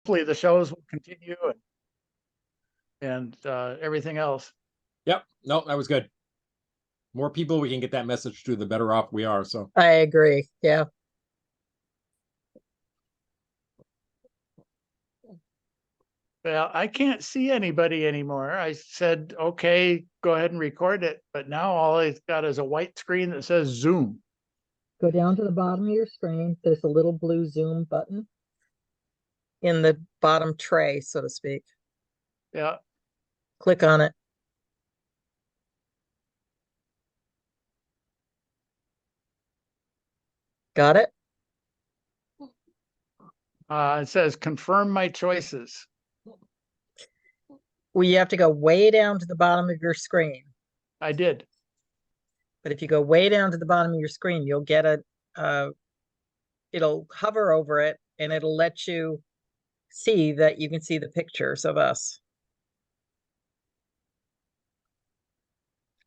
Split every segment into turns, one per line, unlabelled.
hopefully the shows will continue and everything else.
Yep. No, that was good. More people we can get that message to, the better off we are. So
I agree. Yeah.
Well, I can't see anybody anymore. I said, okay, go ahead and record it. But now all I've got is a white screen that says Zoom.
Go down to the bottom of your screen. There's a little blue Zoom button in the bottom tray, so to speak.
Yeah.
Click on it. Got it?
It says confirm my choices.
Well, you have to go way down to the bottom of your screen.
I did.
But if you go way down to the bottom of your screen, you'll get it'll hover over it and it'll let you see that you can see the pictures of us.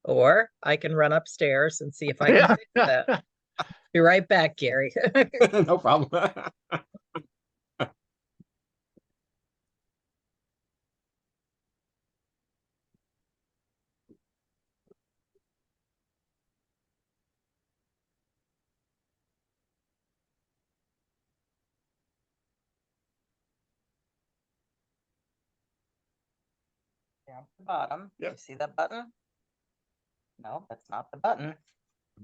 Or I can run upstairs and see if I can fix that. Be right back, Gary.
no problem.
Down to the bottom.
Yep.
You see that button? No, that's not the button.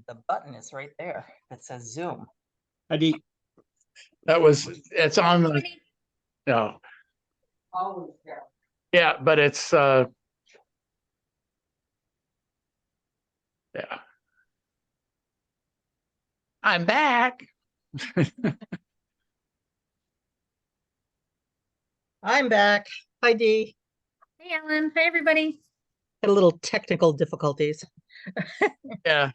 The button is right there. It says Zoom.
ID.
It's on the, no.
Always there.
Yeah, but it's, yeah. I'm back.
I'm back. Hi, Dee.
Hey, Ellen. Hi, everybody.
Had a little technical difficulties.
Yeah.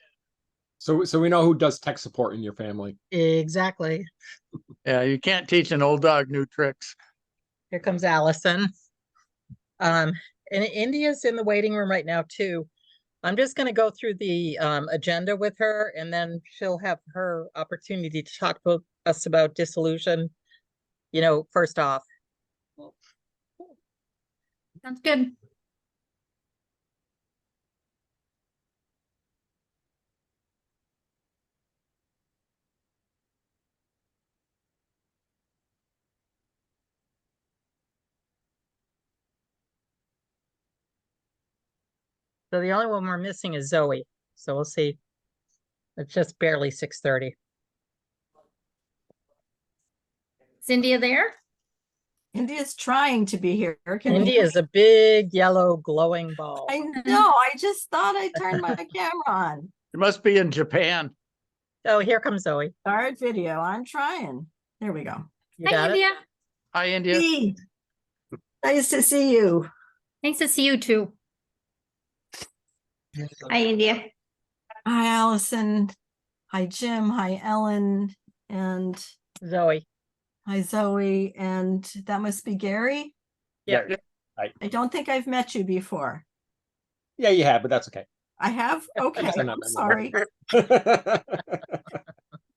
So we know who does tech support in your family.
Exactly.
Yeah, you can't teach an old dog new tricks.
Here comes Allison. And India's in the waiting room right now too. I'm just going to go through the agenda with her, and then she'll have her opportunity to talk to us about dissolution. You know, first off.
Sounds good.
So the only one we're missing is Zoe. So we'll see. It's just barely 6:30.
Is India there?
India's trying to be here.
India is a big yellow glowing ball.
I know. I just thought I turned my camera on.
It must be in Japan.
Oh, here comes Zoe.
Start video. I'm trying. There we go.
You
Hi,
got it?
India.
Hi, India.
Hey, nice to see you.
Nice to see you too. Hi, India.
Hi, Allison. Hi, Jim. Hi, Ellen. And
Zoe.
hi, Zoe. And that must be Gary.
Yeah.
I don't think I've met you before.
Yeah, you have, but that's okay.
I have? Okay.
I'm not
I'm sorry.
memorable.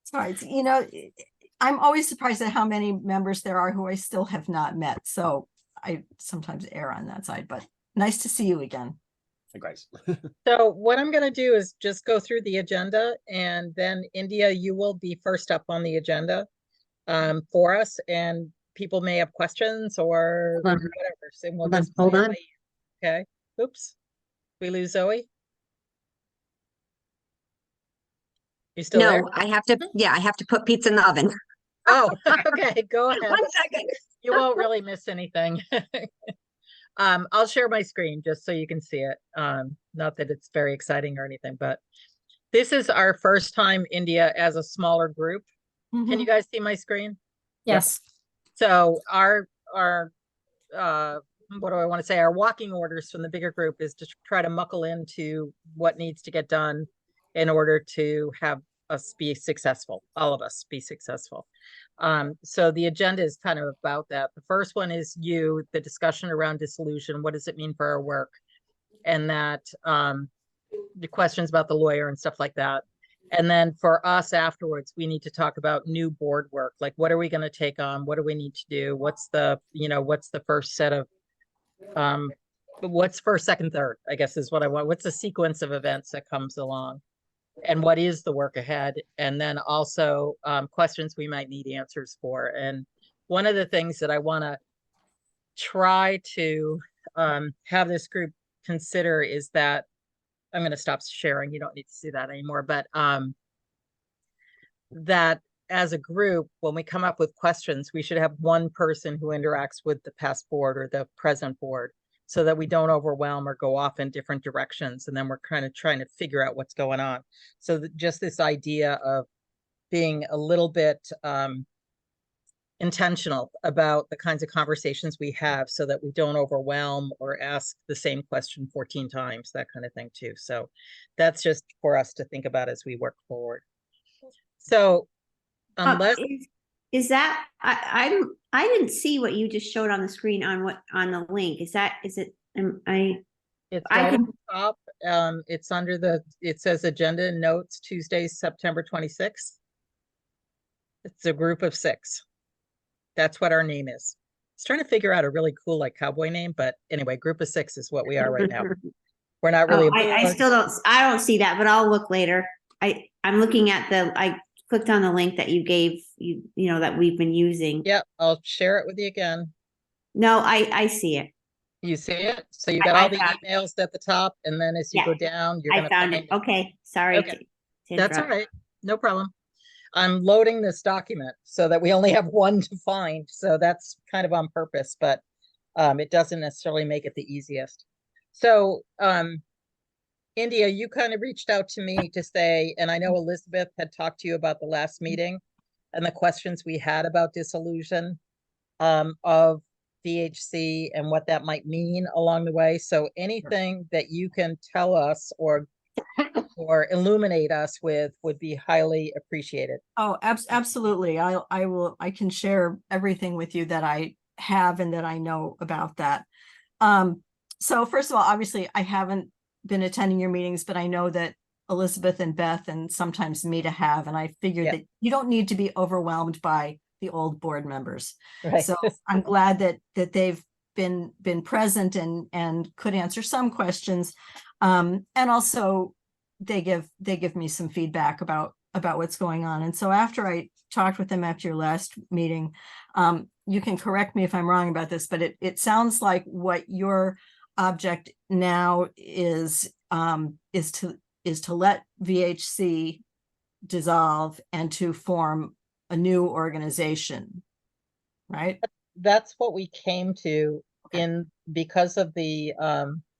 Sorry. You know, I'm always surprised at how many members there are who I still have not met. So I sometimes err on that side, but nice to see you again.
Hey, guys.
So what I'm going to do is just go through the agenda, and then India, you will be first up on the agenda for us, and people may have questions or
Hold on.
whatever. So we'll
Hold on,
just
hold
play it
on.
by ear. Okay. Oops. We lose Zoe. You still there?
No, I have to, yeah, I have to put pizza in the oven.
Oh, okay. Go ahead.
1 second.
You won't really miss anything. I'll share my screen just so you can see it. Not that it's very exciting or anything, but this is our first time India as a smaller group. Can you guys see my screen?
Yes.
So our what do I want to say? Our walking orders from the bigger group is to try to muckle into what needs to get done in order to have us be successful, all of us be successful. So the agenda is kind of about that. The first one is the discussion around dissolution. What does it mean for our work? And that the questions about the lawyer and stuff like that. And then for us afterwards, we need to talk about new board work. Like, what are we going to take on? What do we need to do? What's the, what's the first set of, what's first, second, third, I guess is what I want. What's the sequence of events that comes along? And what is the work ahead? And then also questions we might need answers for. And one of the things that I want to try to have this group consider is that I'm going to stop sharing. You don't need to see that anymore. But that as a group, when we come up with questions, we should have one person who interacts with the past board or the present board so that we don't overwhelm or go off in different directions. And then we're kind of trying to figure out what's going on. So just this idea of being a little bit intentional about the kinds of conversations we have so that we don't overwhelm or ask the same question 14 times, that kind of thing too. So that's just for us to think about as we work forward. So unless
is that I didn't see what you just showed on the screen on the link. Is it
it's
I
right
can-
at the top, it's under it says agenda and notes, Tuesday, September 26th. It's a group of 6. That's what our name is. I was trying to figure out a really cool like cowboy name, but anyway, group of 6 is what we are right now. We're not really.
I still don't see that, but I'll look later. I'm looking at I clicked on the link that you gave that we've been using.
Yeah, I'll share it with you again.
No, I see it.
You see it? So you got
I
all the
found
emails at the top, and then as you
Yeah,
go down, you're
I
gonna
found
find
it. Okay, sorry.
Okay.
to
That's all
interrupt.
right. No problem. I'm loading this document so that we only have one to find. So that's kind of on purpose, but it doesn't necessarily make it the easiest. So India, you kind of reached out to me to say, and I know Elizabeth had talked to you about the last meeting and the questions we had about dissolution of VHC and what that might mean along the way. So anything that you can tell us or illuminate us with would be highly appreciated.
Oh, absolutely. I can share everything with you that I have and that I know about that. So first of all, obviously I haven't been attending your meetings, but I know that Elizabeth and Beth and sometimes Mita have, and I figured
Yeah.
that you don't need to be overwhelmed by the old board members.
Right.
So I'm glad that they've been present and could answer some questions. And also they give me some feedback about what's going on. And so after I talked with them after your last meeting, you can correct me if I'm wrong about this, but it sounds like what your object now is to let VHC dissolve and to form a new organization, right?
That's what we came to because of the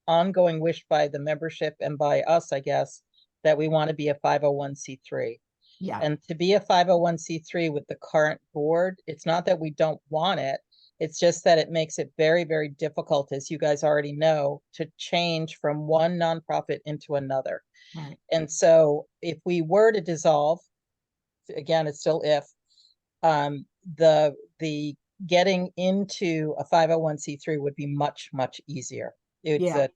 ongoing wish by the membership and by us, I guess, that we want to be a 501c3.
Yeah.
And to be a 501c3 with the current board, it's not that we don't want it. It's just that it makes it very, very difficult, as you guys already know, to change from one nonprofit into another.
Right.
And so if we were to dissolve, again, it's still if, the getting into a 501c3 would be much, much easier. It's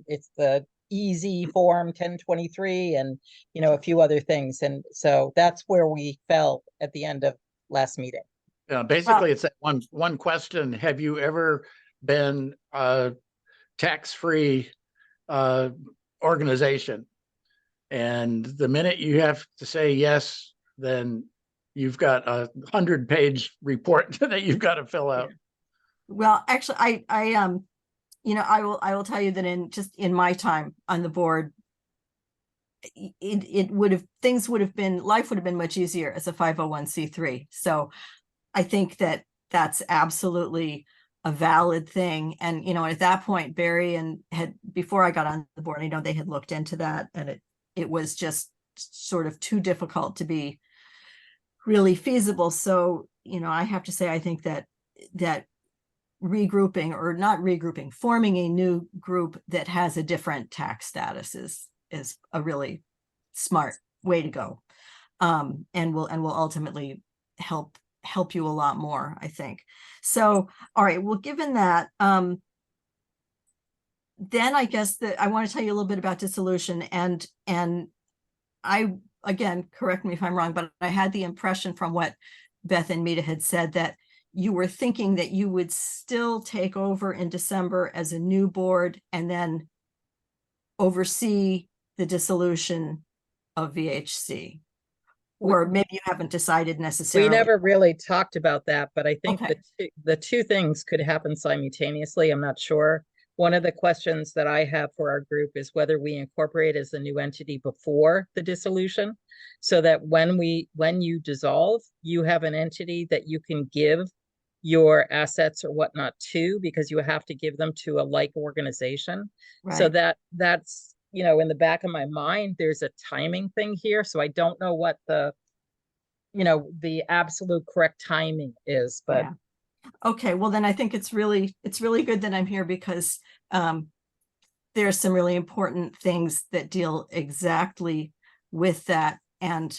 it's the easy form 1023 and a few other things. And so that's where we fell at the end of last meeting.
Basically, it's that one question. Have you ever been a tax-free organization? And the minute you have to say yes, then you've got a 100-page report that you've got to fill out.
Well, actually, I will tell you that in my time on the board, life would have been much easier as a 501c3. So I think that that's absolutely a valid thing. And, at that point, Barry before I got on the board, they had looked into that, and it was just sort of too difficult to be really feasible. So, I have to say, I think that regrouping or not regrouping, forming a new group that has a different tax status is a really smart way to go. And will ultimately help you a lot more, I think. So, all right, well, given that, then I guess that I want to tell you a little bit about dissolution, and I again, correct me if I'm wrong, but I had the impression from what Beth and Mita had said that you were thinking that you would still take over in December as a new board and then oversee the dissolution of VHC. Or maybe you haven't decided necessarily.
We never really talked about that, but I think
Okay.
the two things could happen simultaneously. I'm not sure. One of the questions that I have for our group is whether we incorporate as a new entity before the dissolution, so that when you dissolve, you have an entity that you can give your assets or whatnot to, because you have to give them to a like organization. So
Right.
that's, you know, in the back of my mind, there's a timing thing here. So I don't know what the, you know, the absolute correct timing is, but
Yeah. Okay, well then I think it's really good that I'm here because there are some really important things that deal exactly with that. And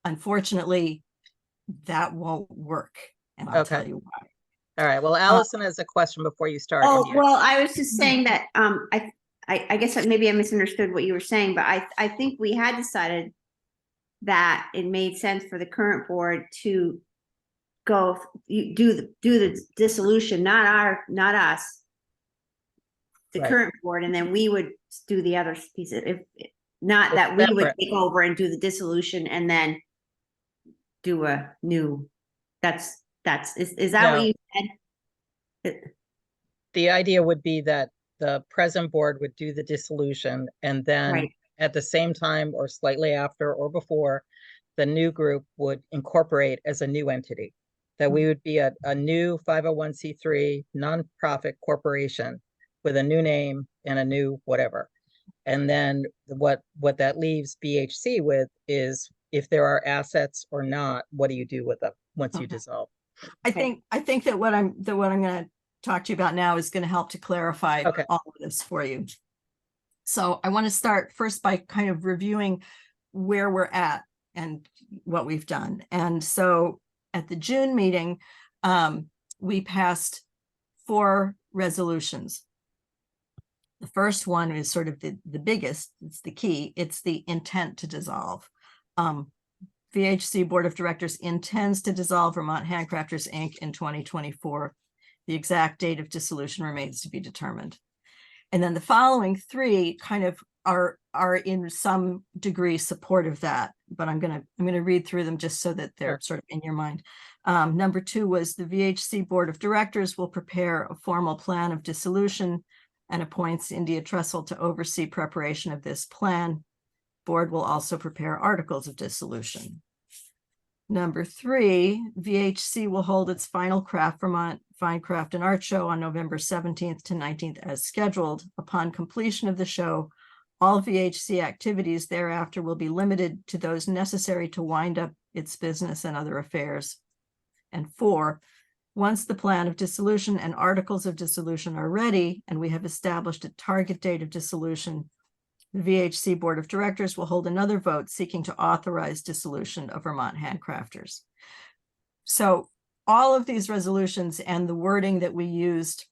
unfortunately, that won't work. And I'll tell
Okay.
you why.
All right. Well, Allison has a question before you start.
Oh,
India.
well, I was just saying that, I guess that maybe I misunderstood what you were saying, but I think we had decided that it made sense for the current board to do the dissolution, not us, the
Right.
current board, and then we would do the other piece of, if, not that we would
Separate.
take over and do the dissolution and then do a new, is that what
No.
you said?
The idea would be that the present board would do the dissolution, and then
Right.
at the same time or slightly after or before, the new group would incorporate as a new entity. That we would be a new 501c3 nonprofit corporation with a new name and a new whatever. And then what that leaves BHC with is, if there are assets or not, what do you do with them once you
Okay.
dissolve?
I think that what I'm going to talk to you about now is going to help to clarify
Okay.
all of this for you. So I want to start first by kind of reviewing where we're at and what we've done. And so at the June meeting, we passed 4 resolutions. The first one is sort of the biggest, it's the key, it's the intent to dissolve. VHC Board of Directors intends to dissolve Vermont Handcrafters, Inc. in 2024. The exact date of dissolution remains to be determined. And then the following 3 kind of are in some degree support of that, but I'm gonna read through them just so that they're sort of in your mind. Number 2 was the VHC Board of Directors will prepare a formal plan of dissolution and appoints India Trestle to oversee preparation of this plan. Board will also prepare articles of dissolution. Number 3, VHC will hold its final Vermont Fine Craft and Art Show on November 17th to 19th as scheduled. Upon completion of the show, all VHC activities thereafter will be limited to those necessary to wind up its business and other affairs. And 4, once the plan of dissolution and articles of dissolution are ready, and we have established a target date of dissolution, the VHC Board of Directors will hold another vote seeking to authorize dissolution of Vermont Handcrafters. So all of these resolutions and the wording that we used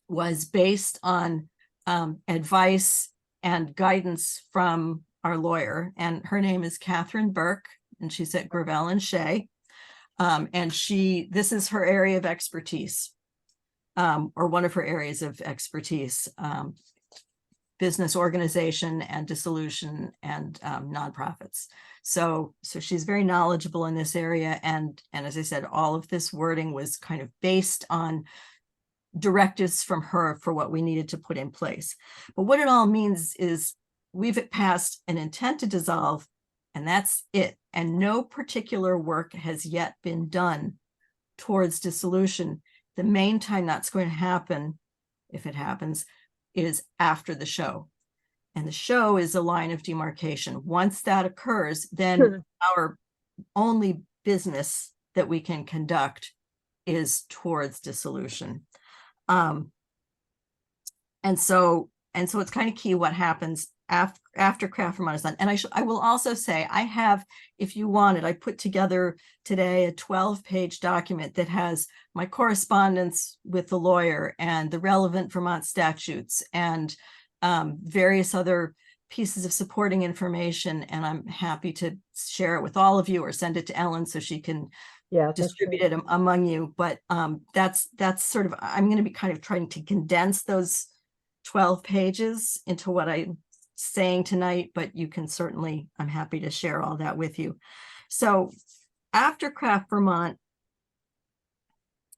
was based on advice and guidance from our lawyer, and her name is Catherine Burke, and she's at Gravel and Shea. And this is her area of expertise, or one of her areas of expertise, business organization and dissolution and nonprofits. So she's very knowledgeable in this area. And as I said, all of this wording was kind of based on directives from her for what we needed to put in place. But what it all means is we've passed an intent to dissolve, and that's it. And no particular work has yet been done towards dissolution. The main time that's going to happen, if it happens, is after the show. And the show is a line of demarcation. Once that occurs, then our only business that we can conduct is towards dissolution. And so it's kind of key what happens after Craft Vermont is done. And I will also say, I have, if you wanted, I put together today a 12-page document that has my correspondence with the lawyer and the relevant Vermont statutes and various other pieces of supporting information, and I'm happy to share it with all of you or send it to Ellen so she can
Yeah. that's
distribute
great.
it among you. But that's sort of, I'm going to be kind of trying to condense those 12 pages into what I'm saying tonight, but you can certainly, I'm happy to share all that with you. So after Craft Vermont,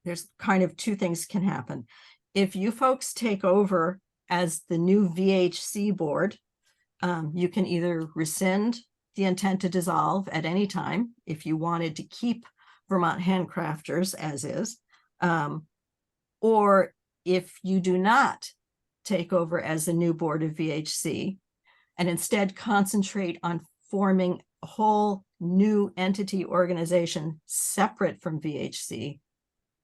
there's kind of two things can happen. If you folks take over as the new VHC board, you can either rescind the intent to dissolve at any time if you wanted to keep Vermont Handcrafters as is, or if you do not take over as the new board of VHC and instead concentrate on forming a whole new entity organization separate from VHC,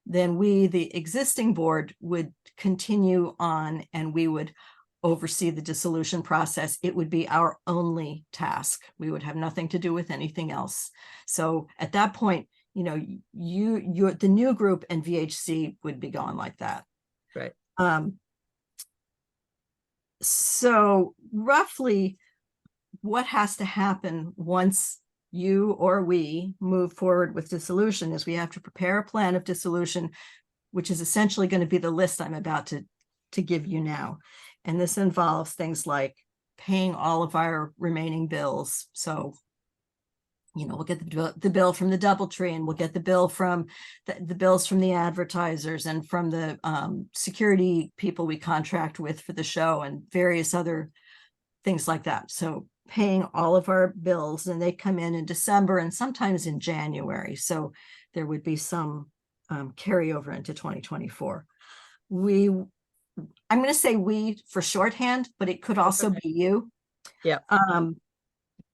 then we, the existing board, would continue on and we would oversee the dissolution process. It would be our only task. We would have nothing to do with anything else. So at that point, you know, you're the new group and VHC would be gone like that.
Right.
So roughly what has to happen once you or we move forward with dissolution is we have to prepare a plan of dissolution, which is essentially going to be the list I'm about to give you now. And this involves things like paying all of our remaining bills. So, you know, we'll get the bill from the DoubleTree, and we'll get the bill from the bills from the advertisers and from the security people we contract with for the show and various other things like that. So paying all of our bills, and they come in December and sometimes in January. So there would be some carryover into 2024. I'm going to say we for shorthand, but it could also be you.
Yeah.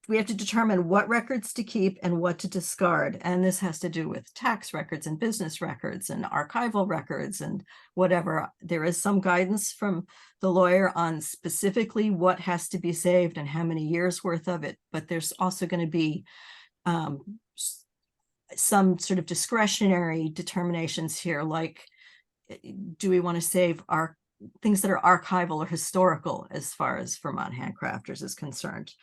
We have to determine what records to keep and what to discard. And this has to do with tax records and business records and archival records and whatever. There is some guidance from the lawyer on specifically what has to be saved and how many years worth of it. But there's also going to be some sort of discretionary determinations here, like, do we want to save our things that are archival or historical as far as Vermont Handcrafters is concerned?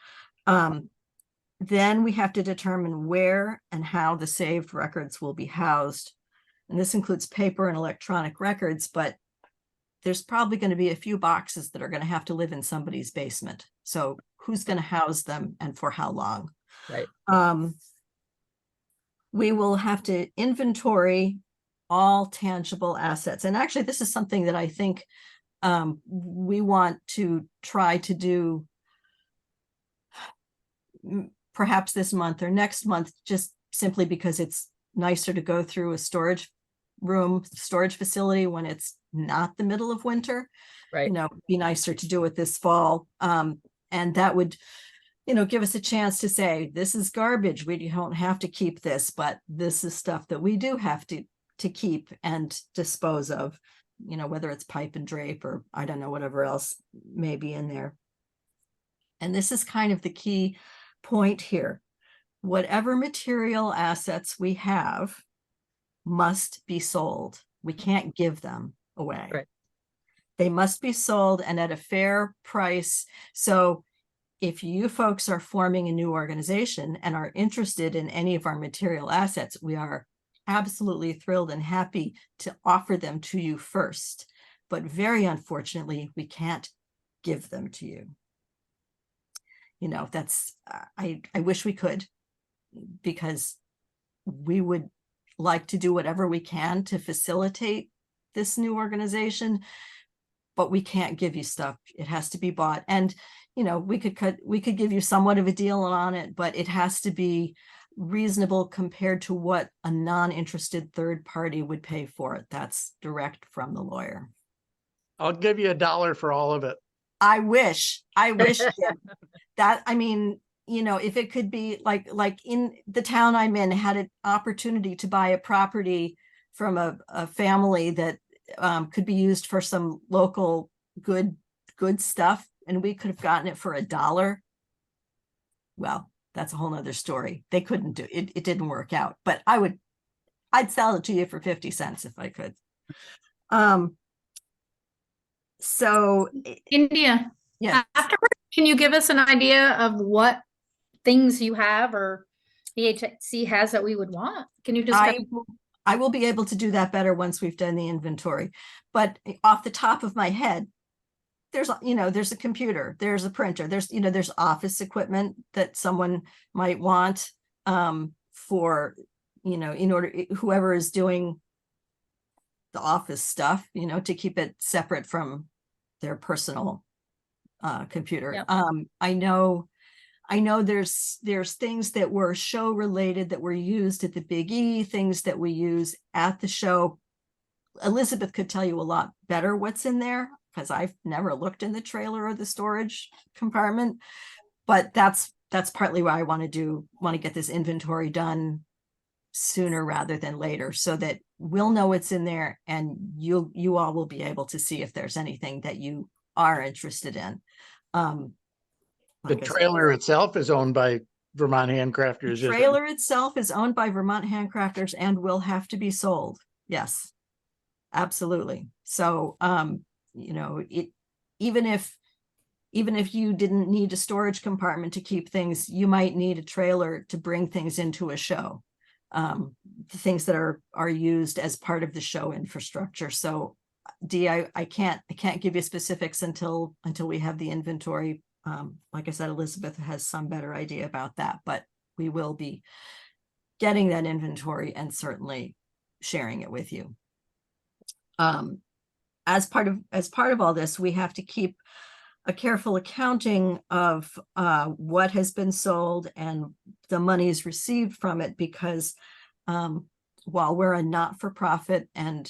Then we have to determine where and how the saved records will be housed. And this includes paper and electronic records, but there's probably going to be a few boxes that are going to have to live in somebody's basement. So who's going to house them and for how long?
Right.
We will have to inventory all tangible assets. And actually, this is something that I think we want to try to do perhaps this month or next month, just simply because it's nicer to go through a storage facility when it's not the middle of winter.
Right.
You know, be nicer to do it this fall. And that would, you know, give us a chance to say, this is garbage. We don't have to keep this, but this is stuff that we do have to keep and dispose of, you know, whether it's pipe and drape or I don't know, whatever else may be in there. And this is kind of the key point here. Whatever material assets we have must be sold. We can't give them away.
Right.
They must be sold and at a fair price. So if you folks are forming a new organization and are interested in any of our material assets, we are absolutely thrilled and happy to offer them to you first. But very unfortunately, we can't give them to you. You know, that's, I wish we could, because we would like to do whatever we can to facilitate this new organization, but we can't give you stuff. It has to be bought. And, you know, we could give you somewhat of a deal on it, but it has to be reasonable compared to what a non-interested third party would pay for it. That's direct from the lawyer.
I'll give you $1 for all of it.
I wish Jim, that, I mean, you know, if it could be like in the town I'm in, had an opportunity to buy a property from a family that could be used for some local good stuff, and we could have gotten it for $1. Well, that's a whole nother story. They couldn't do it. It didn't work out, but I'd sell it to you for 50 cents if I could. So
India,
Yes.
Afterward, can you give us an idea of what things you have or VHC has that we would want? Can you just?
I will be able to do that better once we've done the inventory. But off the top of my head, there's a computer, there's a printer, there's office equipment that someone might want for, in order, whoever is doing the office stuff, to keep it separate from their personal computer.
Yep.
I know there's things that were show related that were used at the Big E, things that we use at the show. Elizabeth could tell you a lot better what's in there because I've never looked in the trailer or the storage compartment. But that's partly why I want to get this inventory done sooner rather than later, so that we'll know what's in there and you all will be able to see if there's anything that you are interested in.
The trailer itself is owned by Vermont Handcrafters.
The
isn't it?
trailer itself is owned by Vermont Handcrafters and will have to be sold. Yes, absolutely. So, even if you didn't need a storage compartment to keep things, you might need a trailer to bring things into a show. The things that are used as part of the show infrastructure. So, Dee, I can't give you specifics until we have the inventory. Like I said, Elizabeth has some better idea about that, but we will be getting that inventory and certainly sharing it with you. As part of all this, we have to keep a careful accounting of what has been sold and the monies received from it, because while we're a not-for-profit and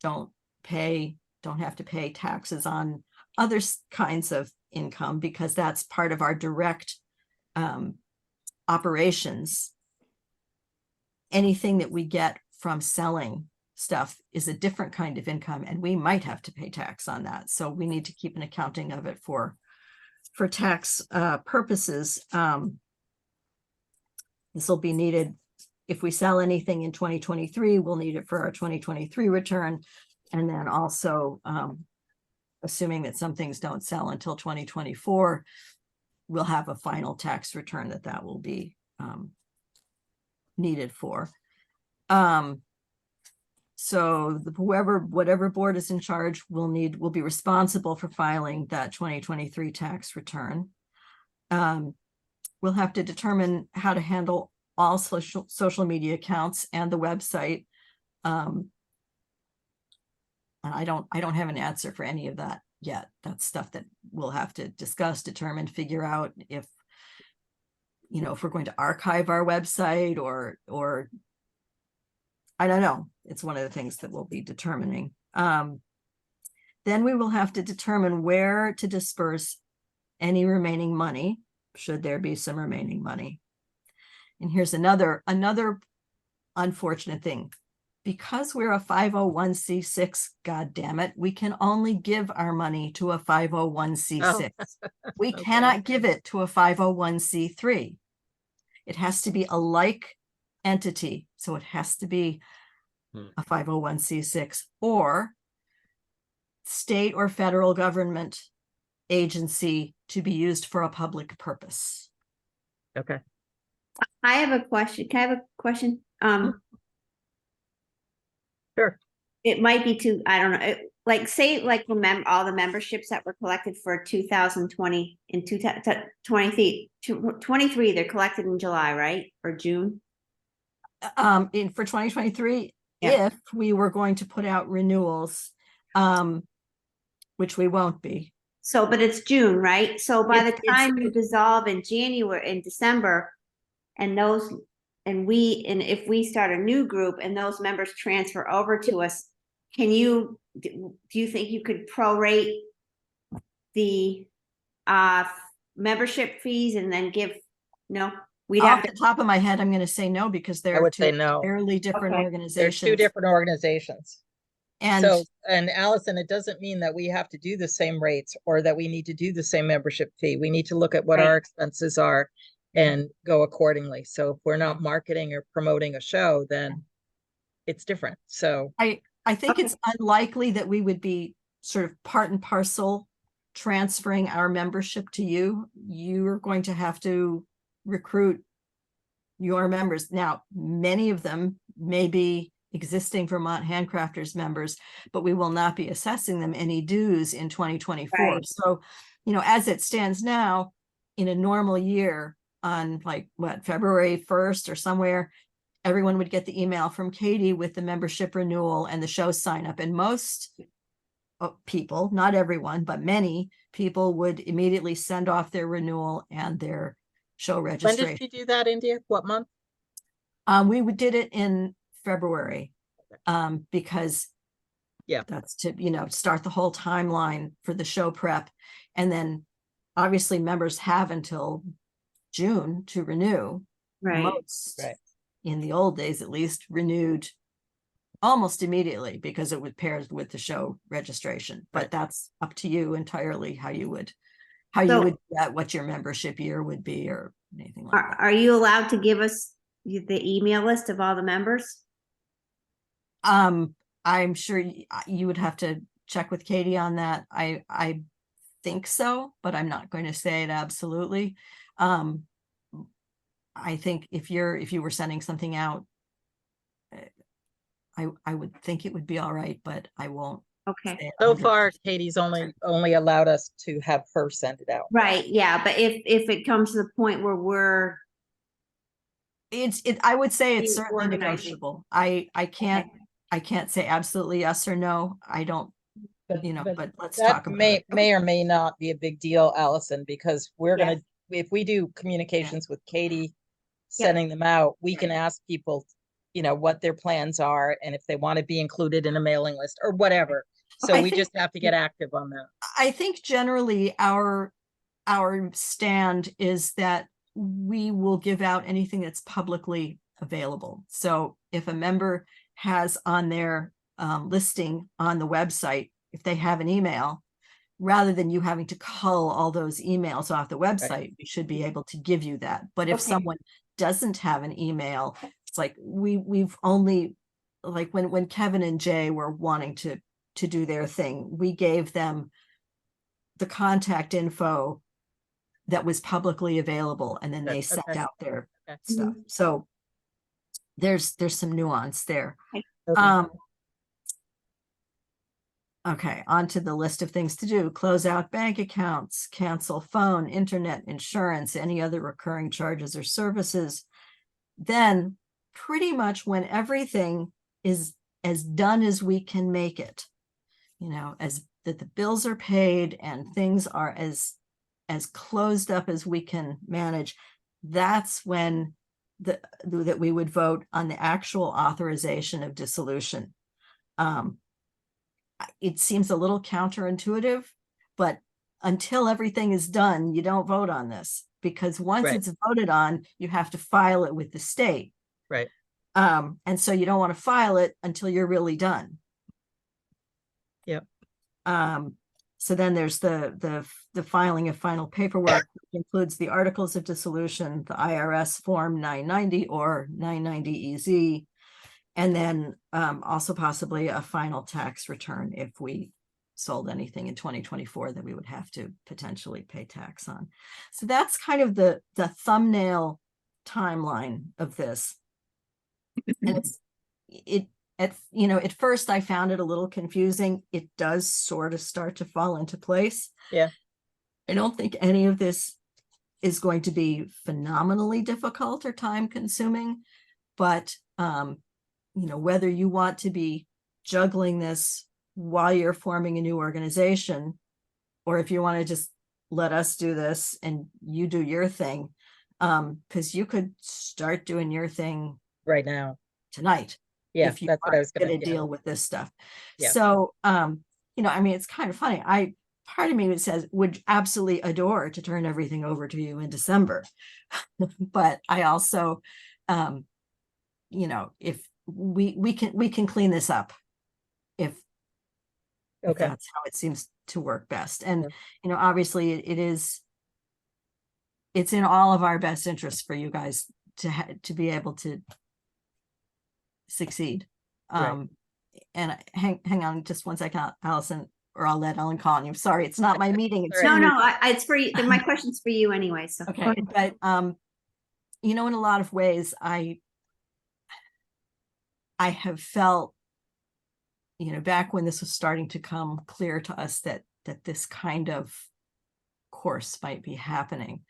don't have to pay taxes on other kinds of income, because that's part of our direct operations, anything that we get from selling stuff is a different kind of income, and we might have to pay tax on that. So we need to keep an accounting of it for tax purposes. This will be needed if we sell anything in 2023. We'll need it for our 2023 return, and then also assuming that some things don't sell until 2024, we'll have a final tax return that will be needed for. So whatever board is in charge will be responsible for filing that 2023 tax return. We'll have to determine how to handle all social media accounts and the website. And I don't have an answer for any of that yet. That's stuff that we'll have to discuss, determine, figure out if we're going to archive our website or I don't know. It's one of the things that we'll be determining. Then we will have to determine where to disperse any remaining money, should there be some remaining money. And here's another unfortunate thing. Because we're a 501c6, God damn it, we can only give our money to a 501c6. We
Okay.
cannot give it to a 501c3. It has to be a like entity. So it has to be a 501c6 or state or federal government agency to be used for a public purpose.
Okay.
I have a question. Can I have a question?
Sure.
It might be too, I don't know, remember all the memberships that were collected for 2020 and 2023, they're collected in July, right? Or June?
For 2023,
Yeah.
if we were going to put out renewals, which we won't be.
So, but it's June, right? So by the
It's-
time you dissolve in December, and if we start a new group and those members transfer over to us, do you think you could prorate the membership fees and then we'd have
Off
to.
the top of my head, I'm going to say no, because
I
they're
would
two
say no.
fairly different
Okay.
They're
organizations.
two different organizations.
And
So, and Allison, it doesn't mean that we have to do the same rates or that we need to do the same membership fee. We need to look at what
Right.
our expenses are and go accordingly. So if we're not marketing or promoting a show, then it's different. So
I think it's unlikely that we would be sort of part and parcel transferring our membership to you, you're going to have to recruit your members. Now, many of them may be existing Vermont Handcrafters members, but we will not be assessing them any dues in 2024.
Right.
So, as it stands now, in a normal year, on February 1st or somewhere, everyone would get the email from Katie with the membership renewal and the show sign up. And most people, not everyone, but many people would immediately send off their renewal and their show
When
registration.
did you do that, India? What month?
Did it in February, because
Yeah.
that's to, start the whole timeline for the show prep. And then obviously members have until June to renew.
Right.
Most,
Right.
in the old days at least, renewed almost immediately because it would pair with the show registration. But
Right.
that's up to you entirely how you would
So-
do that, what your membership year would be or anything like that.
Are you allowed to give us the email list of all the members?
I'm sure you would have to check with Katie on that. I think so, but I'm not going to say it absolutely. I think if you were sending something out, I would think it would be all right, but I won't.
Okay.
say it
So
100%.
far, Katie's only allowed us to have her send it out.
Right, yeah, but if it comes to the point where
I would say it's
Be
certainly
organizing.
negotiable. I can't say absolutely yes or no. I don't,
But,
but let's
that
talk about it.
may or may not be a big deal, Allison, because we're
Yeah.
gonna, if we do communications with Katie, sending them out, we can ask people, what their plans are and if they want to be included in a mailing list or whatever. So
I
we
think-
just have to get active on that.
I think generally our stand is that we will give out anything that's publicly available. So if a member has on their listing on the website, if they have an email, rather than you having to cull all those emails off the website, we should be able to give you that. But if
Okay.
someone doesn't have an email, it's like we've only, like when Kevin and Jay were wanting to do their thing, we gave them the contact info that was publicly available, and then
Good,
they sent
okay.
out their
Okay.
stuff. So there's some nuance there.
Okay.
Okay, on to the list of things to do. Close out bank accounts, cancel phone, internet, insurance, any other recurring charges or services. Then pretty much when everything is as done as we can make it, as that the bills are paid and things are as closed up as we can manage, that's when that we would vote on the actual authorization of dissolution. It seems a little counterintuitive, but until everything is done, you don't vote on this, because once
Right.
it's voted on, you have to file it with the state.
Right.
And so you don't want to file it until you're really done.
Yep.
So then there's the filing of final paperwork, which includes the articles of dissolution, the IRS form 990 or 990 EZ, and then also possibly a final tax return if we sold anything in 2024 that we would have to potentially pay tax on. So that's kind of the thumbnail timeline of this. And at first I found it a little confusing. It does sort of start to fall into place.
Yeah.
I don't think any of this is going to be phenomenally difficult or time consuming, but whether you want to be juggling this while you're forming a new organization, or if you want to just let us do this and you do your thing, because you could start doing your thing
Right now.
tonight.
Yeah,
if you
that's what I was
going
gonna
to deal with this stuff.
Yeah.
So, it's kind of funny. Part of me would absolutely adore to turn everything over to you in December. But I also, if we can clean this up if
Okay.
that's how it seems to work best. And,
Yeah.
Obviously it's in all of our best interests for you guys to be able to succeed.
Right.
And hang on just one second, Allison, or I'll let Ellen call on you. Sorry, it's not my meeting. It's
All
No,
your
no,
meeting.
it's for you. My question's for you anyway, so.
Okay, but you know, in a lot of ways, I have felt, you know, back when this was starting to come clear to us that this kind of course might be happening,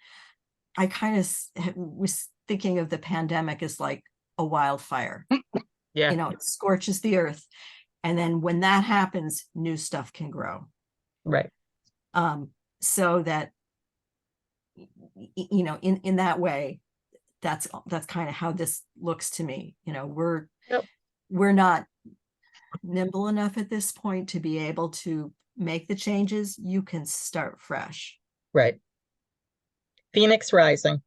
I kind of was thinking of the pandemic as like a wildfire.
Yeah.
You know, it scorches the earth, and then when that happens, new stuff can grow.
Right.
So that, you know, in that way, that's kind of how this looks to me. You know, we're not nimble enough at this point to be able to make the changes. You can start fresh,
Right. Phoenix Rising.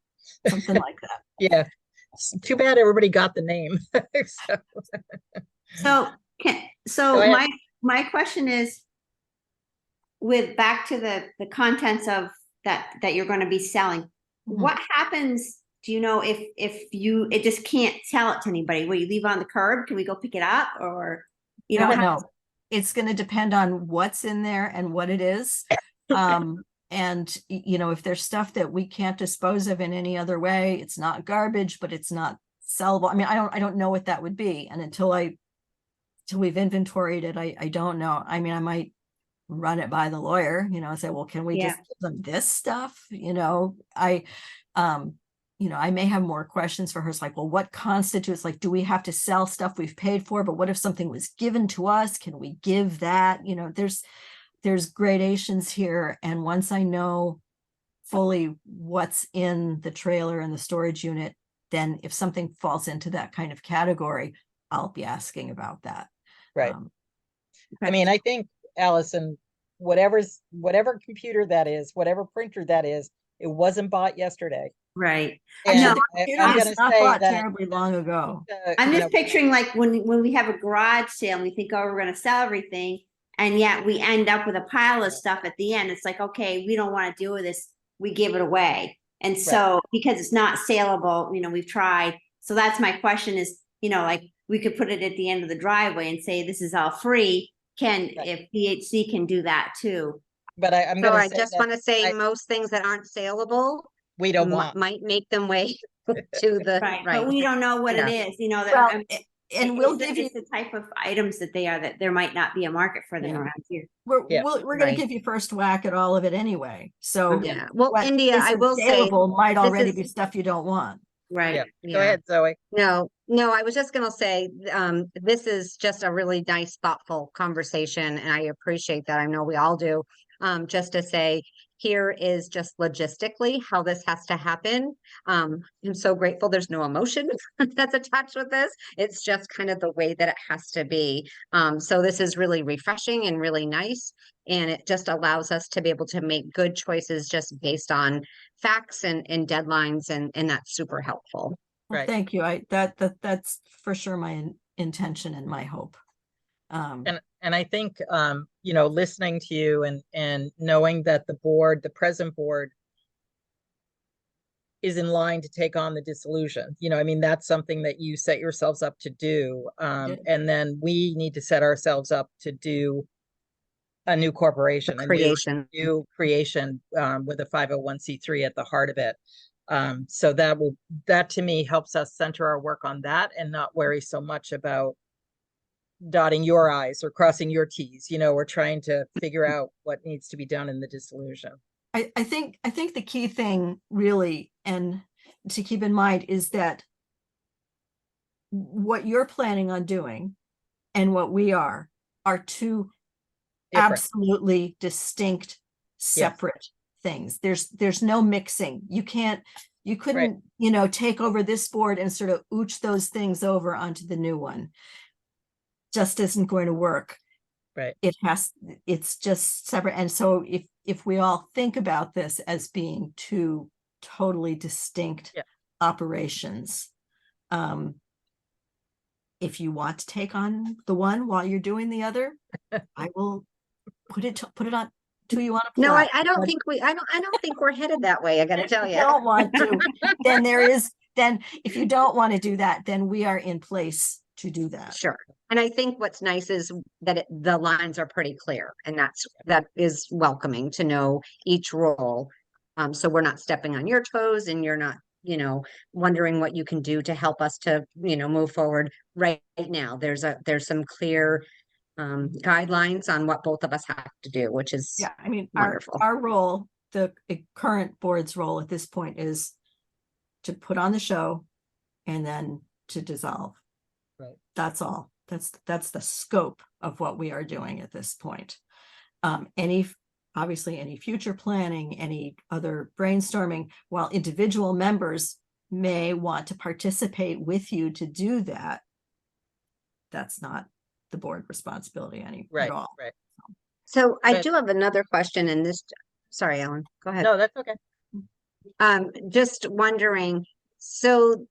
something like that.
Yeah. Too bad everybody got the name.
So, so
Go ahead.
my question is, with back to the contents of that you're going to be selling, what happens, do you know, if it just can't sell it to anybody? Will you leave it on the curb? Can we go pick it up, or you
I
don't
don't
have
know. It's going to depend on what's in there and what it is. And you know, if there's stuff that we can't dispose of in any other way, it's not garbage, but it's not sellable. I mean, I don't know what that would be. And until we've inventoried it, I don't know. I mean, I might run it by the lawyer, you know, and say, well, can we just give them this stuff? You know, you know, I may have more questions for her. It's like, well, what constitutes, like, do we have to sell stuff we've paid for? But what if something was given to us? Can we give that? You know, there's gradations here. And once I know fully what's in the trailer and the storage unit, then if something falls into that kind of category, I'll be asking about that.
Right. I mean, I think, Allison, whatever computer that is, whatever printer that is, it wasn't bought yesterday.
right?
And
No,
The computer
I'm
was
gonna
not
say
bought
that,
terribly long ago.
I'm
you
just
know,
picturing like when we have a garage sale and we think, oh, we're going to sell everything, and yet we end up with a pile of stuff at the end. It's like, okay, we don't want to deal with this. We give it away. And so because it's not saleable, you know, we've tried. So that's my question is, you know, like we could put it at the end of the driveway and say, this is all free. If DHC can do that too.
but I'm
So
gonna
I
say
just
that
want to say
I-
most things that aren't saleable
we don't want.
might make them way to the
Right.
right.
But we don't know what
Yeah.
it is, you know,
Well,
that
and we'll give you,
it's the type of items that they are, that there might not be a market for them
Yeah.
around here.
we're
Yeah,
going
right.
to give you first whack at all of it anyway. So
Yeah. Well,
what
India, I
isn't
will say
saleable might
this
already
is-
be stuff you don't want.
Right.
Yeah. Go
Yeah.
ahead, Zoe.
No, I was just going to say, this is just a really nice, thoughtful conversation, and I appreciate that. I know we all do. Just to say, here is just logistically how this has to happen. I'm so grateful there's no emotion that's attached with this. It's just kind of the way that it has to be. So this is really refreshing and really nice. And it just allows us to be able to make good choices just based on facts and deadlines, and that's super helpful.
Well,
Right.
thank you. That's for sure my intention and my hope.
And I think, you know, listening to you and knowing that the present board is in line to take on the dissolution, you know, I mean, that's something that you set yourselves up to do.
Yeah.
And then we need to set ourselves up to do a new corporation, a
Creation.
new creation, with a 501c3 at the heart of it. So that to me helps us center our work on that and not worry so much about dotting your I's or crossing your T's. You know, we're trying to figure out what needs to be done in the dissolution.
I think the key thing really, and to keep in mind, is that what you're planning on doing and what we are two
Different.
absolutely distinct, separate things. There's no mixing. You couldn't, you know, take over this board and sort of ooch those things over onto the new one. Just isn't going to work.
Right.
It's just separate. And so if we all think about this as being two totally distinct operations, if you want to take on the one while you're doing the other, I will put it on to you on a
No,
platter.
I don't think I don't think we're headed that way. I got to tell
If
you.
you don't want to, then if you don't want to do that, then we are in place do that.
Sure. And I think what's nice is that the lines are pretty clear, and that is welcoming to know each role. So we're not stepping on your toes, and you're not, wondering what you can do to help us to, move forward right now. There's some clear guidelines on what both of us have to do, which is
Yeah, I mean,
wonderful.
our role, the current board's role at this point is to put on the show and then to dissolve.
Right.
That's all. That's the scope of what we are doing at this point. Obviously any future planning, any other brainstorming, while individual members may want to participate with you to do that, that's not the board responsibility
Right,
at all.
right.
So I
But-
do have another question in this. Sorry, Ellen, go ahead.
No, that's okay.
Just wondering, so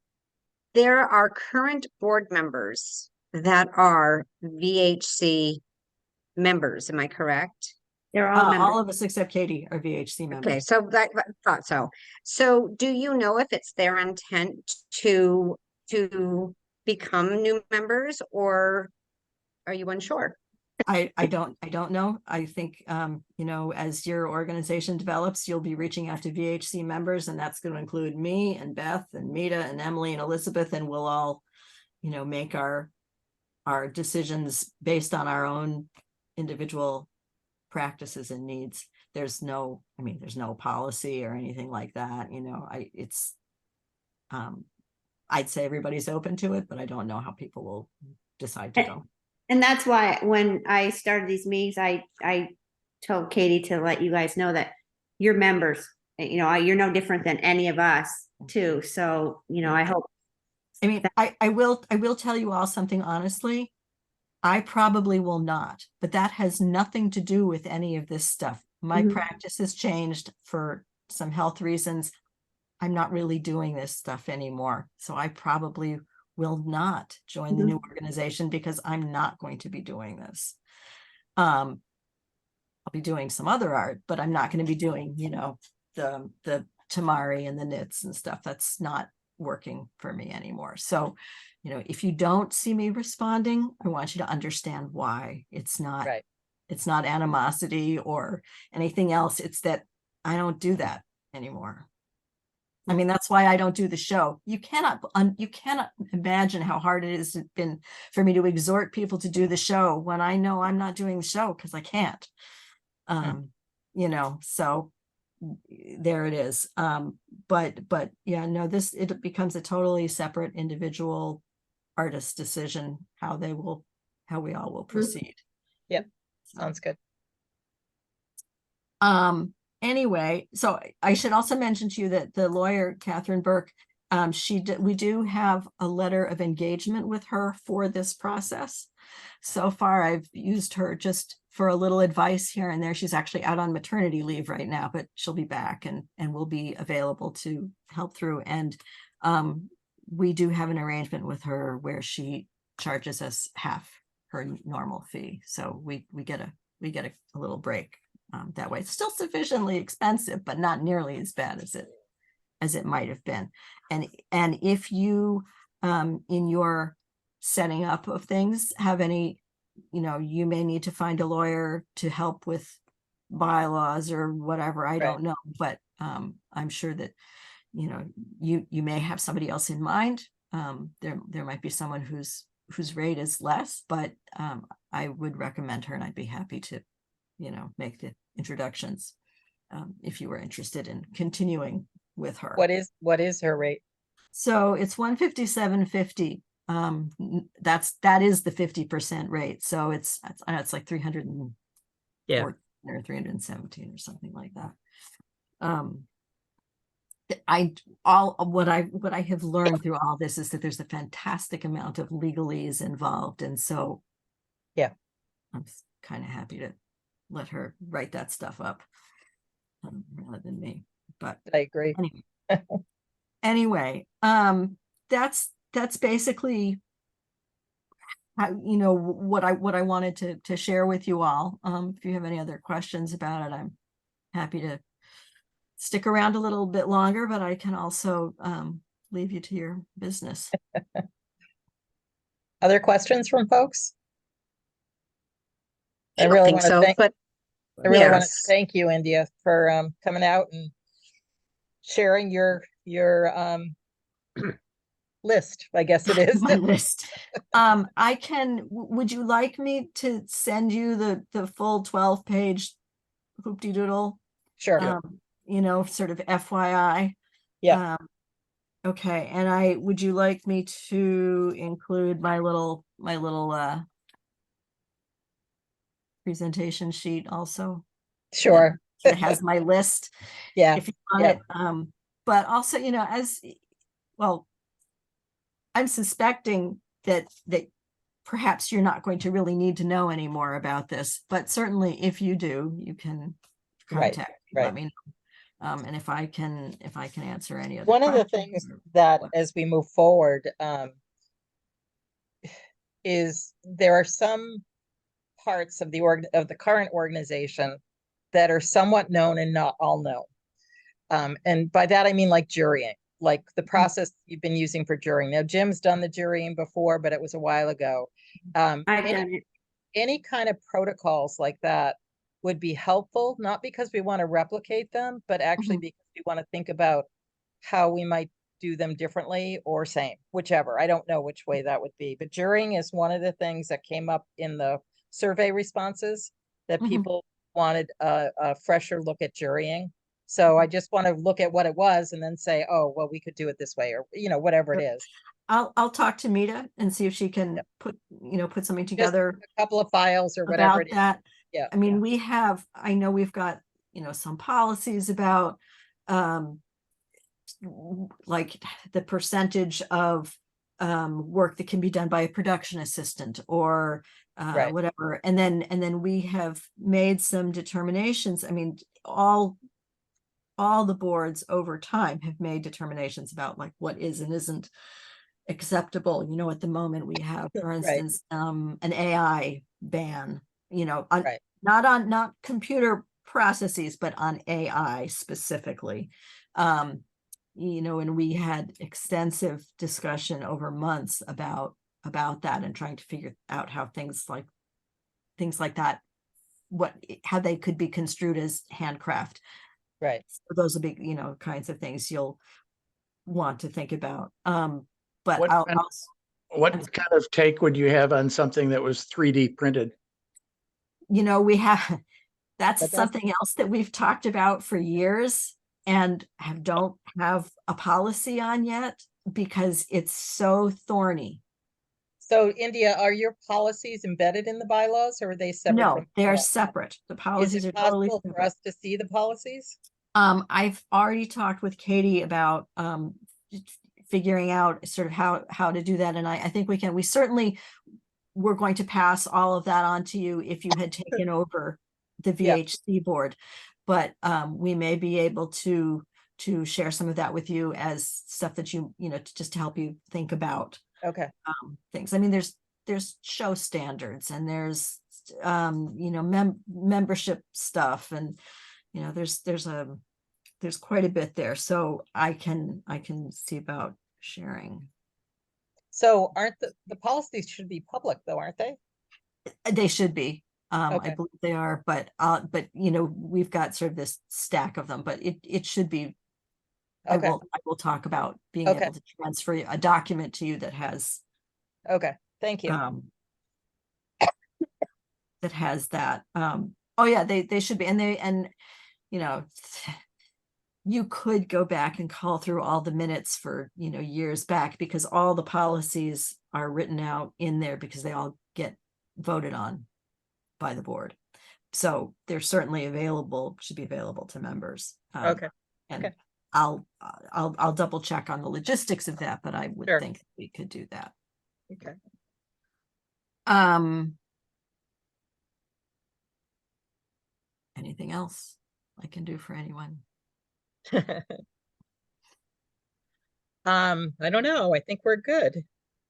there are current board members that are VHC members, am I correct?
They're all members.
All of us except Katie are VHC members.
Okay, so I thought so. So do you know if it's their intent to become new members, or are you unsure?
I don't know. I think, as your organization develops, you'll be reaching out to VHC members, and that's going to include me and Beth and Mita and Emily and Elizabeth, and we'll all, make our decisions based on our own individual practices and needs. There's no policy or anything like that. I'd say everybody's open to it, but I don't know how people will decide to go.
And that's why when I started these meetings, I told Katie to let you guys know that you're members, you're no different than any of us too. So, I hope.
I mean, I will tell you all something honestly. I probably will not, but that has nothing to do with any of this stuff. My
Mhm.
practice has changed for some health reasons. I'm not really doing this stuff anymore. So I probably will not join the new organization because I'm not going to be doing this. I'll be doing some other art, but I'm not going to be doing, the tamari and the knits and stuff. That's not working for me anymore. So, if you don't see me responding, I want you to understand why. It's not animosity or anything else. It's that I don't do that anymore. I mean, that's why I don't do the show. You cannot imagine how hard it has been for me to exhort people to do the show when I know I'm not doing the show because I can't. So there it is. But yeah, no, it becomes a totally separate individual artist decision how we all will proceed.
Yep. Sounds good.
Anyway, so I should also mention to you that the lawyer, Catherine Burke, we do have a letter of engagement with her for this process. So far, I've used her just for a little advice here and there. She's actually out on maternity leave right now, but she'll be back and will be available to help through. And we do have an arrangement with her where she charges us half her normal fee. So we get a little break. That way. It's still sufficiently expensive, but not nearly as bad as it might have been. And if you in your setting up of things have any, you may need to find a lawyer to help with bylaws or whatever. I don't know, but I'm sure that you may have somebody else in mind. There might be someone whose rate is less, but I would recommend her, and I'd be happy to make the introductions if you were interested in continuing with her.
What is her rate?
So it's $157.50. That is the 50% rate. So it's like 314 or 317 or something like that. What I have learned through all this is that there's a fantastic amount of legalese involved, and so I'm kind of happy to let her write that stuff up rather than me. But
I agree.
Anyway, that's basically how, what I wanted to share with you all. If you have any other questions about it, I'm happy to stick around a little bit longer, but I can also leave you to your business.
Other questions from folks?
I don't
really
think
want to
so,
thank,
but
I really want to
yes.
thank you, India, for coming out and sharing your list, I guess it is.
My list. I can, would you like me to send you the full 12-page hoop-de-doodle?
Sure.
You know, sort of FYI.
Yeah.
Okay, and would you like me to include my little presentation sheet also?
Sure.
That has my list.
Yeah.
If you want
Yeah.
it. But also, you know, as well, I'm suspecting that perhaps you're not going to really need to know any more about this, but certainly if you do, you can
Right,
contact,
right.
let me know. And if I can answer any other
One of the
questions
things
or
that
what-
as we move forward, is there are some parts of the current organization that are somewhat known and not all known. And by that I mean like jurying, like the process you've been using for jurying. Now Jim's done the jurying before, but it was a while ago.
I've done it.
Any kind of protocols like that would be helpful, not because we want to replicate them, but actually
Mhm.
because we want to think about how we might do them differently or same, whichever. I don't know which way that would be, but jurying is one of the things that came up in the survey responses that
Mhm.
people wanted a fresher look at jurying. So I just want to look at what it was and then say, oh, well, we could do it this way, or, you know, whatever it is.
I'll talk to Mita and see if she can
Yep.
put something
Just
together
a couple of files or whatever
about
it is.
that.
Yeah.
I mean, I know we've got, some policies about, like the percentage of, work that can be done by a production assistant or,
Right.
whatever. And then we have made some determinations. I mean, all the boards over time have made determinations about like what is and isn't acceptable. At the moment we have, for
Right.
instance, an AI ban, on,
Right.
not computer processes, but on AI specifically. And we had extensive discussion over months about that and trying to figure out how things like that, how they could be construed as handcraft.
Right.
So those will be, kinds of things you'll want to think about. But
What
I'll,
kind What kind of take would you have on something that was 3D printed?
we have, that's
But
something else that we've talked about for years and don't have a policy on yet because it's so thorny.
So India, are your policies embedded in the bylaws or are they separate?
No,
from
they're
bylaws?
separate. The
Is
policies are
it
totally
possible for
separate.
us to see the policies?
I've already talked with Katie about figuring out sort of how to do that. And I think we're going to pass all of that on to you if you had taken over the
Yeah.
VHC board. But we may be able to share some of that with you as stuff that just to help you think about
Okay.
things. I mean, there's show standards and there's membership stuff, and there's quite a bit there. So I can see about sharing.
So aren't the policies should be public though, aren't they?
They should be. I
Okay.
believe they are, but we've got sort of this stack of them, but it should be.
Okay.
I will talk about being
Okay.
able to transfer a document to you that has
Okay. Thank you.
that has that. Oh yeah, they should be, and you could go back and call through all the minutes for years back because all the policies are written out in there because they all get voted on by the board. So they're certainly should be available to members.
Okay.
And
Okay.
I'll double check on the logistics of that, but I would
Sure.
think we could do that.
Okay.
Anything else I can do for anyone?
I don't know. I think we're good.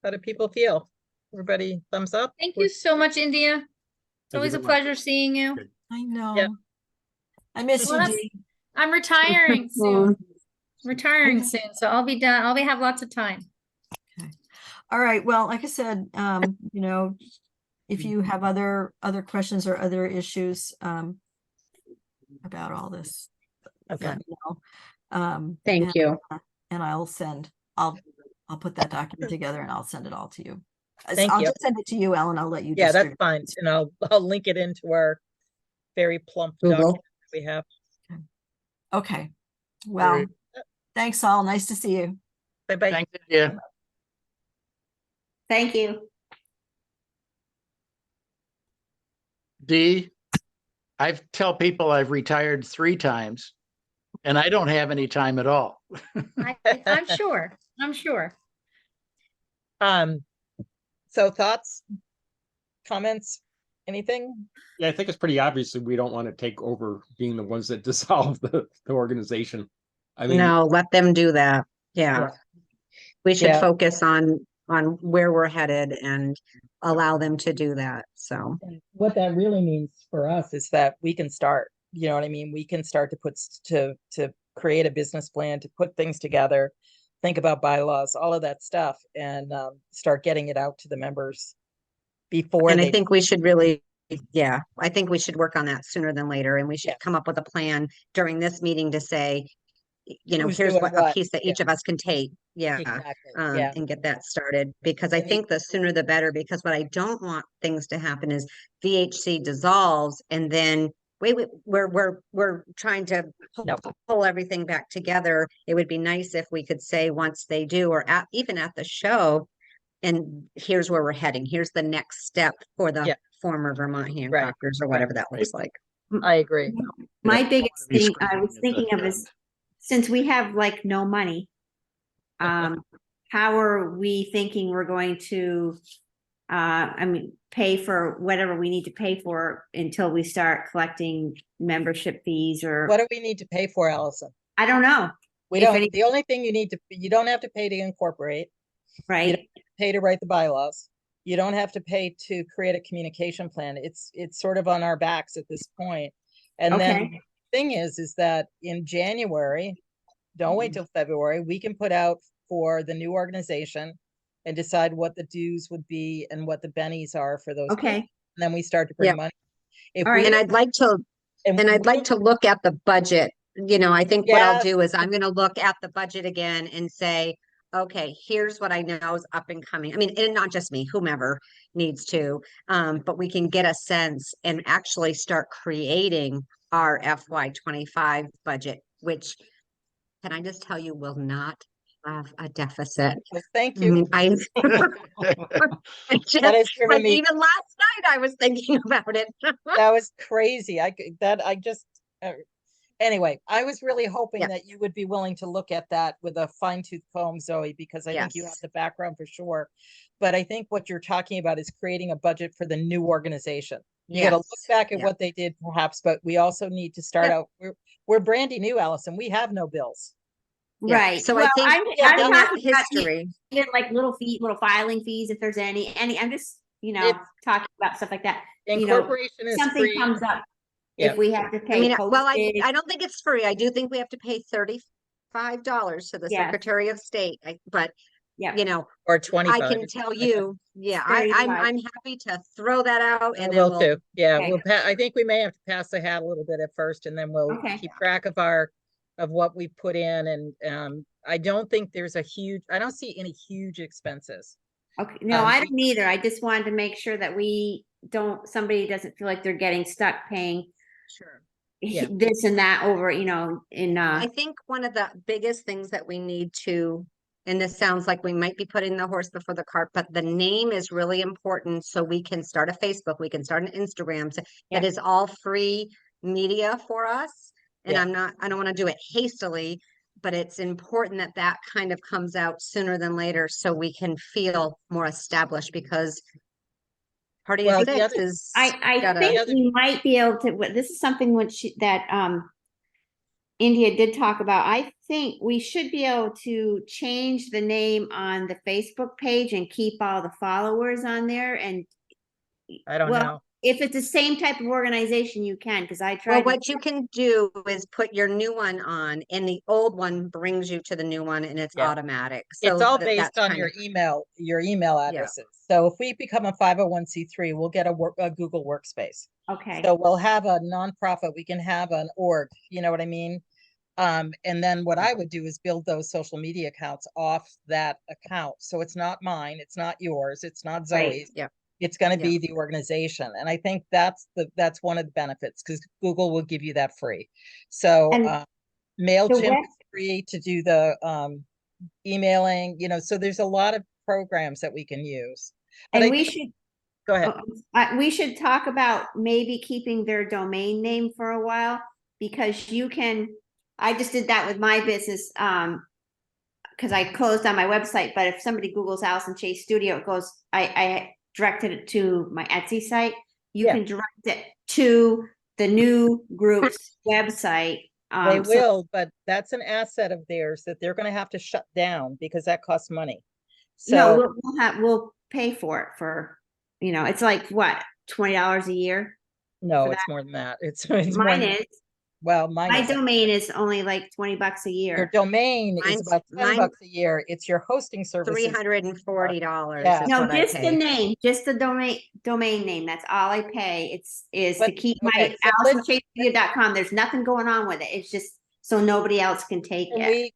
How do people feel? Everybody thumbs up?
Thank you so much, India. It's
you
always a
very much.
pleasure seeing you.
Good.
I know.
Yeah.
I miss
Well,
you,
that's-
Dee.
I'm retiring soon. Retiring soon, so I'll be done. Have lots of time.
All right, well, like I said, you know, if you have other questions or other issues, about all this,
Okay.
let me know.
Thank you.
And I'll put that document together and I'll send it all to you.
Thank
I'll
you.
just send it to you, Ellen. I'll let you
Yeah, that's
distribute.
fine. And I'll link it into our very plump
Google.
document that we have.
Okay, well,
Great.
thanks all. Nice to see you.
Bye-bye.
Thanks, yeah.
Thank you.
D, I've tell people I've retired 3 times and I don't have any time at all.
I'm sure, I'm sure.
So thoughts, comments, anything?
Yeah, I think it's pretty obvious that we don't want to take over being the ones that dissolve the organization. I mean,
No, let them do that. Yeah.
Yeah.
We should
Yeah.
focus on where we're headed and allow them to do that. So,
And what that really means for us is that we can start, you know what I mean? We can start to to create a business plan, to put things together, think about bylaws, all of that stuff, and start getting it out to the members before
and I
they,
think we should really, yeah, I think we should work on that sooner than later. And we should
Yeah.
come up with a plan during this meeting to say, you know,
Who's
here's
doing
what a
what.
piece that
Yeah.
each of us can take. Yeah.
Exactly, yeah.
And get that started, because I
And
think the sooner the better, because what I don't want things to happen is VHC dissolves and then we're trying to
No.
pull everything back together. It would be nice if we could say once they do, or even at the show, and here's where we're heading. Here's the next step for the
Yeah.
former Vermont Hancockers or whatever that looks like.
I agree.
My
Yeah.
biggest
Be
thing I
screaming
was
at the
thinking of is,
end.
since we have like no money, how are we thinking we're going to, pay for whatever we need to pay for until we start collecting membership fees or,
What do we need to pay for, Allison?
I don't know,
We
If
don't,
any-
the only thing you don't have to pay to incorporate,
right?
pay to write the bylaws. You don't have to pay to create a communication plan. It's sort of on our backs at this point. And then
Okay.
the thing is that in January, don't wait till February, we can put out for the new organization and decide what the dues would be and what the bennies are for those.
Okay.
people. And then we start to bring
Yep.
money. If
All right.
we
And
don't-
I'd like to look at the budget. You know, I think what I'll
Yes.
do is I'm gonna look at the budget again and say, okay, here's what I know is up and coming. I mean, and not just me, whomever needs to. But we can get a sense and actually start creating our FY25 budget, which, can I just tell you, will not have a deficit.
Well, thank
I
you.
mean, I just,
That has driven
like,
me,
even last night I was thinking about it.
that was crazy. Anyway, I was really hoping
Yeah.
that you would be willing to look at that with a fine tooth comb, Zoe, because I think you have
Yes.
the background for sure. But I think what you're talking about is creating a budget for the new organization. You gotta look
Yes.
back at
Yeah.
what they did perhaps, but we also need to start
Yep.
out, we're brandy new, Allison. We have no bills.
Yeah.
Right.
So
Well,
I think
I'm
getting that
talking about
history.
even like little filing fees, if there's any, I'm just,
It's-
talking about stuff like that. You know,
Incorporation is
something
free.
comes up,
Yeah.
if we have to
I
pay
mean, well,
postage.
I don't think it's free. I do think we have to pay $35 to the
Yes.
Secretary of State. But,
Yeah.
you know,
Or
I
25.
can tell you, yeah, I'm
35.
happy to throw that out
I
and then
will
we'll,
too. Yeah,
Okay.
I think we may have to pass the hat a little bit at first and then we'll
Okay.
keep track of what we put in and I don't think there's I don't see any huge expenses.
Okay, no,
Um,
I don't either. I just wanted to make sure that somebody doesn't feel like they're getting stuck paying
sure.
Yeah.
this and that over,
I think one of the biggest things that we need to, and this sounds like we might be putting the horse before the cart, but the name is really important. So we can start a Facebook, we can start an Instagram. That
Yeah.
is all free media for us. And
Yeah.
I don't want to do it hastily, but it's important that that kind of comes out sooner than later so we can feel more established, because Party
Well,
of
the
Six
other-
is
I
gotta-
think we might be able to, this is something that India did talk about. I think we should be able to change the name on the Facebook page and keep all the followers on there and
I don't
well,
know.
if it's the same type of organization, you can, because I
Well,
tried.
what you can do is put your new one on and the old one brings you to the new one and it's
Yeah.
automatic.
It's
So
all
that-
based
that's
on
kind
your
of-
email addresses. So if we become a 501c3, we'll get a Google Workspace.
Okay,
So we'll have a nonprofit, we can have an org, you know what I mean? And then what I would do is build those social media accounts off that account. So it's not mine, it's not yours, it's not
Right.
Zoe's.
Yeah.
It's going to
Yeah.
be the organization. And I think that's one of the benefits, because Google will give you that free. So
And
MailChimp
web-
is free to do the emailing, you know, so there's a lot of programs that we can use. But
and
I
we
think-
should,
go ahead.
we should talk about maybe keeping their domain name for a while, because you can, I just did that with my business, because I closed on my website, but if somebody Googles Allison Chase Studio, it goes, I directed it to my Etsy site. You
Yeah.
can direct it to the new group's website.
They
So-
will, but that's an asset of theirs that they're going to have to shut down because that costs money.
No,
So
we'll pay for it for, it's like what, $20 a year?
no,
for
it's more than that. It's more
Mine
than-
is,
well, mine
my
is.
domain is only like $20 a
Your
year.
domain is
Mine's-
about $10
mine-
a year. It's your hosting services.
$340
Yeah.
is
No,
what I
just the
pay.
name, just the domain name. That's all I pay. Is to
But-
keep
okay,
my
so let's-
AllisonChaseStudio.com. There's nothing going on with it. It's just so nobody else can take it.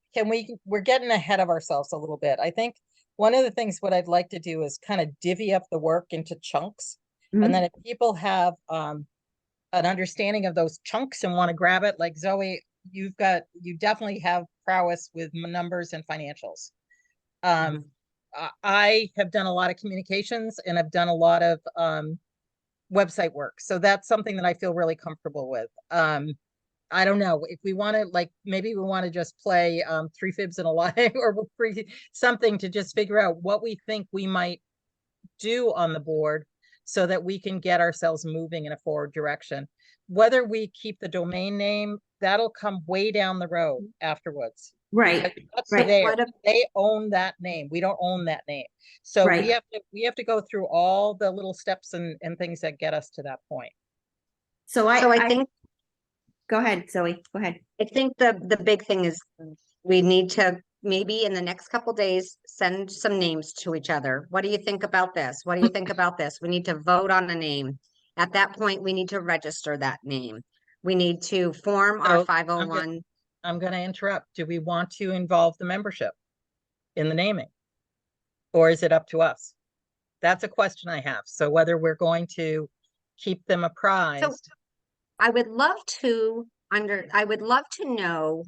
We're getting ahead of ourselves a little bit. I think one of the things what I'd like to do is kind of divvy up the work into chunks.
Mhm.
And then if people have an understanding of those chunks and want to grab it, like Zoe, you definitely have prowess with numbers and financials. I have done a lot of communications and I've done a lot of website work. So that's something that I feel really comfortable with. I don't know if we want to, like, maybe we want to just play 3 fibs and a lie or something to just figure out what we think we might do on the board so that we can get ourselves moving in a forward direction. Whether we keep the domain name, that'll come way down the road afterwards.
Right.
That's
Right.
there.
What if-
They own that name. We don't own that name. So
Right.
we have to go through all the little steps and things that get us to that point.
So
So I think
go ahead, Zoe. Go ahead.
I think the big thing is we need to maybe in the next couple days send some names to each other. What do you think about this? What do you think about this? We need to vote on a name. At that point, we need to register that name. We need to form our
So,
501.
I'm going to interrupt. Do we want to involve the membership in the naming? Or is it up to us? That's a question I have. So whether we're going to keep them apprised.
I would love to know,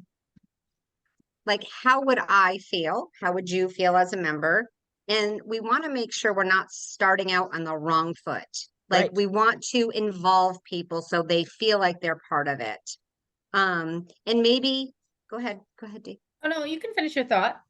like, how would I feel? How would you feel as a member? And we want to make sure we're not starting out on the wrong foot. Like,
Right.
we want to involve people so they feel like they're part of it. And maybe, go ahead, Dee.
Oh, no, you can finish your thought.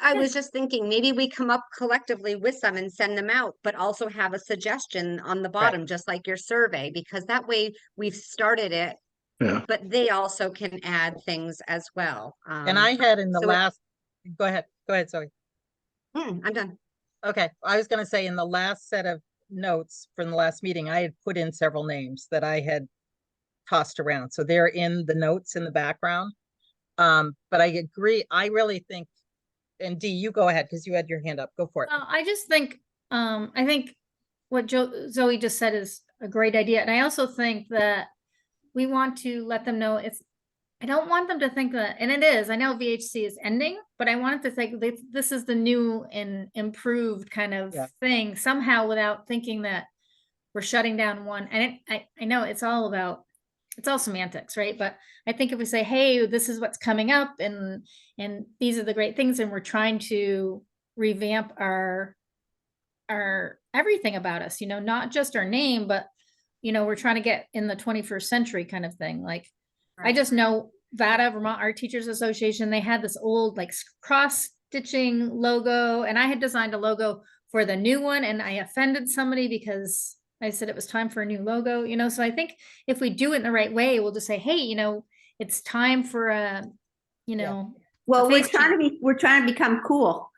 I was just thinking, maybe we come up collectively with some and send them out, but also have a suggestion on the bottom, just like your survey, because that way we've started it.
Yeah.
But they also can add things as well.
And I had in the
so it-
last, go ahead, Zoe.
I'm done.
Okay, I was going to say in the last set of notes from the last meeting, I had put in several names that I had tossed around. So they're in the notes in the background. But I agree. I really think, and Dee, you go ahead because you had your hand up. Go for it.
I just think, I think what Zoe just said is a great idea. And I also think that we want to let them know I don't want them to think that, and it is, I know VHC is ending, but I wanted to think this is the new and improved kind of
Yeah.
thing somehow without thinking that we're shutting down one. And I know it's all semantics, right? But I think if we say, hey, this is what's coming up and these are the great things, and we're trying to revamp our everything about us, not just our name, but we're trying to get in the 21st century kind of thing. Like, I just know VADA, Vermont Art Teachers Association, they had this old like cross stitching logo, and I had designed a logo for the new one, and I offended somebody because I said it was time for a new logo, so I think if we do it in the right way, we'll just say, hey, it's time for
Well,
face
we're trying to become cool.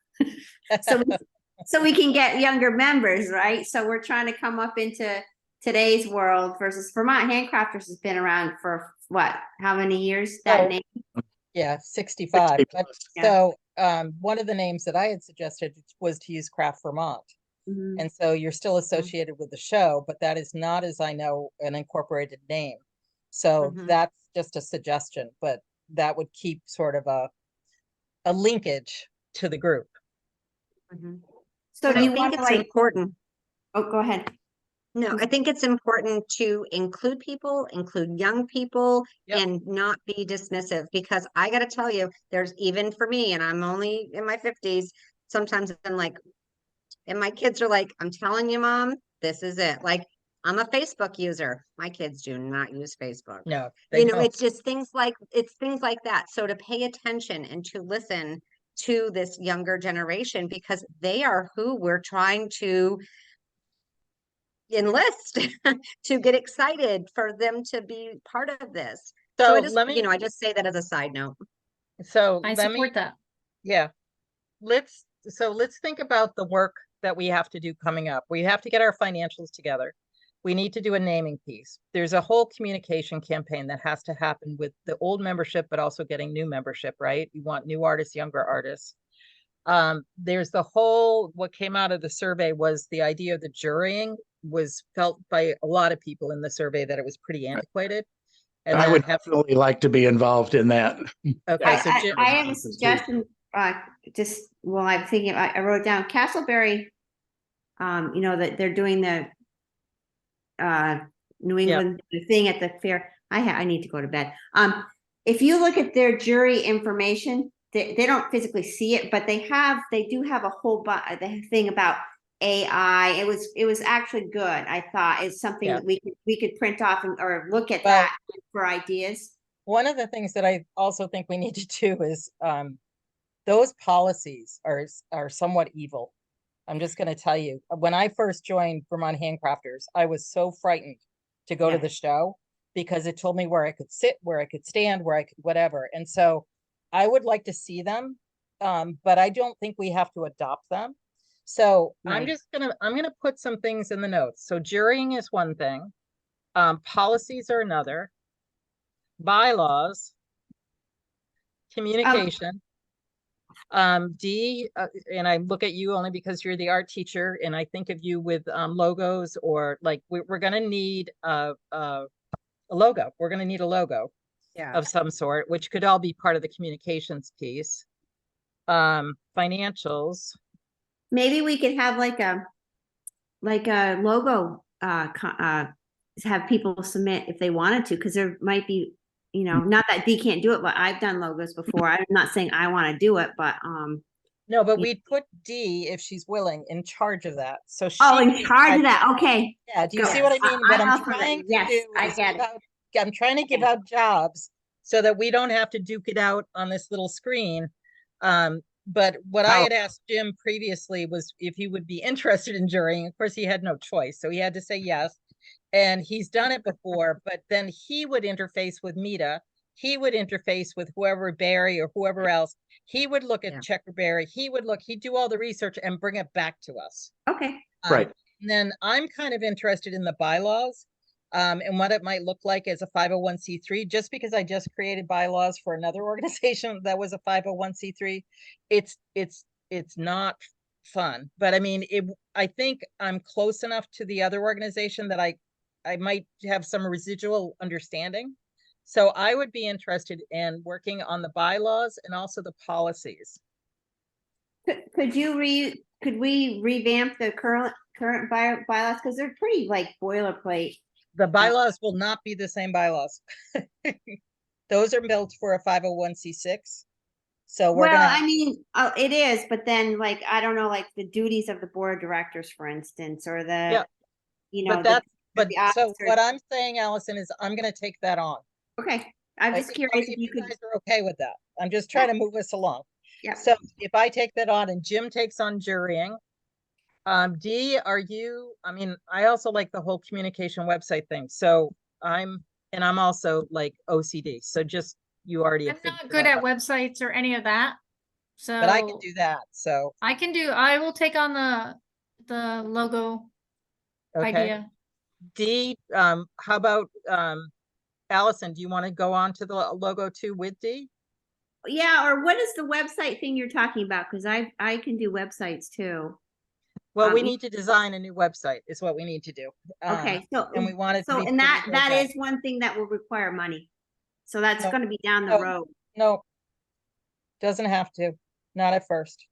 So we can get younger members, right? So we're trying to come up into today's world versus Vermont Handcrafters has been around for what? How many years? That
Oh.
name?
Yeah, 65.
60
But
plus.
Yeah.
so one of the names that I had suggested was to use Craft Vermont.
Mhm.
And so you're still associated with the show, but that is not, as I know, an incorporated name. So
Mhm.
that's just a suggestion, but that would keep sort of a linkage to the group.
Mhm.
So
And
do
I
you
think
want to
it's
like,
important.
oh, go ahead.
No, I think it's important to include people, include young people,
Yep.
and not be dismissive, because I gotta tell you, there's even for me, and I'm only in my 50s, sometimes I'm like, and my kids are like, I'm telling you, Mom, this is it. Like, I'm a Facebook user. My kids do not use Facebook.
No, they don't.
It's just things like that. So to pay attention and to listen to this younger generation, because they are who we're trying to enlist to get excited for them to be part of this. So
So
I just,
let me,
I just say that as a side note.
so
I
let me,
support that.
yeah. Let's think about the work that we have to do coming up. We have to get our financials together. We need to do a naming piece. There's a whole communication campaign that has to happen with the old membership, but also getting new membership, right? You want new artists, younger artists. There's the whole, what came out of the survey was the idea of the jurying was felt by a lot of people in the survey that it was pretty antiquated. And
I
then
would
have,
definitely like to be involved in that.
okay, so Jim,
I have a suggestion, just while I'm thinking, I wrote down Castleberry, that they're doing the New England thing at the fair. I need to go to bed. If you look at their jury information, they don't physically see it, but they do have a whole the thing about AI. It was actually good. I thought it's something
Yeah.
that we could print off or look at
Well,
that for ideas.
one of the things that I also think we need to do is those policies are somewhat evil. I'm just going to tell you, when I first joined Vermont Handcrafters, I was so frightened to go to
Yeah.
the show because it told me where I could sit, where I could stand, where I could whatever. And so I would like to see them, but I don't think we have to adopt them. So I'm
Right.
gonna put some things in the notes. So jurying is one thing, policies are another, bylaws, communication. D, and I look at you only because you're the art teacher, and I think of you with logos, or like we're going to need a logo. We're going to need a logo
Yeah.
of some sort, which could all be part of the communications piece. Financials.
Maybe we could have like a logo have people submit if they wanted to, because there might be, not that Dee can't do it, but I've done logos before. I'm not saying I want to do it, but
No, but we'd put D, if she's willing, in charge of that. So she
in
can
charge of
decide-
that. Okay.
Yeah, do you
Go.
see what I mean? What I'm
I'll put it-
trying to
yes,
do
I
is
get it.
I'm trying to give out jobs so that we don't have to duke it out on this little screen. But what I had asked Jim previously was if he would be interested in jurying. Of course, he had no choice, so he had to say yes. And he's done it before, but then he would interface with Mita. He would interface with whoever, Barry or whoever else. He would look at
Yeah.
Checkerberry. He'd do all the research and bring it back to us.
Okay.
Right.
And then I'm kind of interested in the bylaws and what it might look like as a 501c3, just because I just created bylaws for another organization that was a 501c3. It's not fun, but I mean, I think I'm close enough to the other organization that I might have some residual understanding. So I would be interested in working on the bylaws and also the policies.
Could we revamp the current bylaws, because they're pretty like boilerplate.
The bylaws will not be the same bylaws. Those are built for a 501c6. So we're
Well,
gonna
I mean, it is, but then like, I don't know, like the duties of the board of directors, for instance, or the,
Yeah. But
the
so
officers.
what I'm saying, Allison, is I'm gonna take that on.
Okay, I'm just curious if you could.
guys are okay with that. I'm just trying to move us along.
Yeah.
So if I take that on and Jim takes on jurying, Dee, I mean, I also like the whole communication website thing. So I'm also like OCD. So just, you already have
I'm
figured
not good
that
at
out.
websites or any of that. So
But I can do that. So,
I will take on the logo
okay.
idea.
D, how about, Allison, do you want to go on to the logo too with D?
Yeah, or what is the website thing you're talking about? Because I can do websites too.
Well, we
Um,
need to design a new website is what we need to do.
Okay, so
And we want it to
so
be.
and
pretty
that
robust.
is one thing that will require money. So that's
No,
going to be down the
no.
road.
No. Doesn't have to, not at first.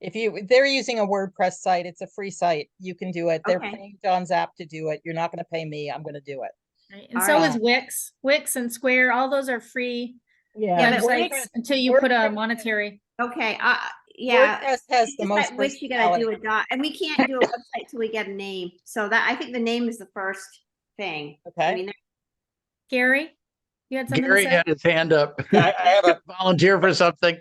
If they're using a WordPress site, it's a free site. You can do it. They're
Okay.
paying John's app to do it. You're not going to pay me. I'm going to do it.
Right, and
All
so
right.
is Wix and Square, all those are free
Yeah.
websites until you put a
WordPress-
monetary.
Okay, yeah.
WordPress has
It's
the
just
most
that Wix, you gotta do
personality.
a dot, and we can't do a website till we get a name. So that, I think the name is the first thing. I
Okay.
mean,
Gary, you had something to
Gary
say?
had his hand up.
I have a
Volunteer for something.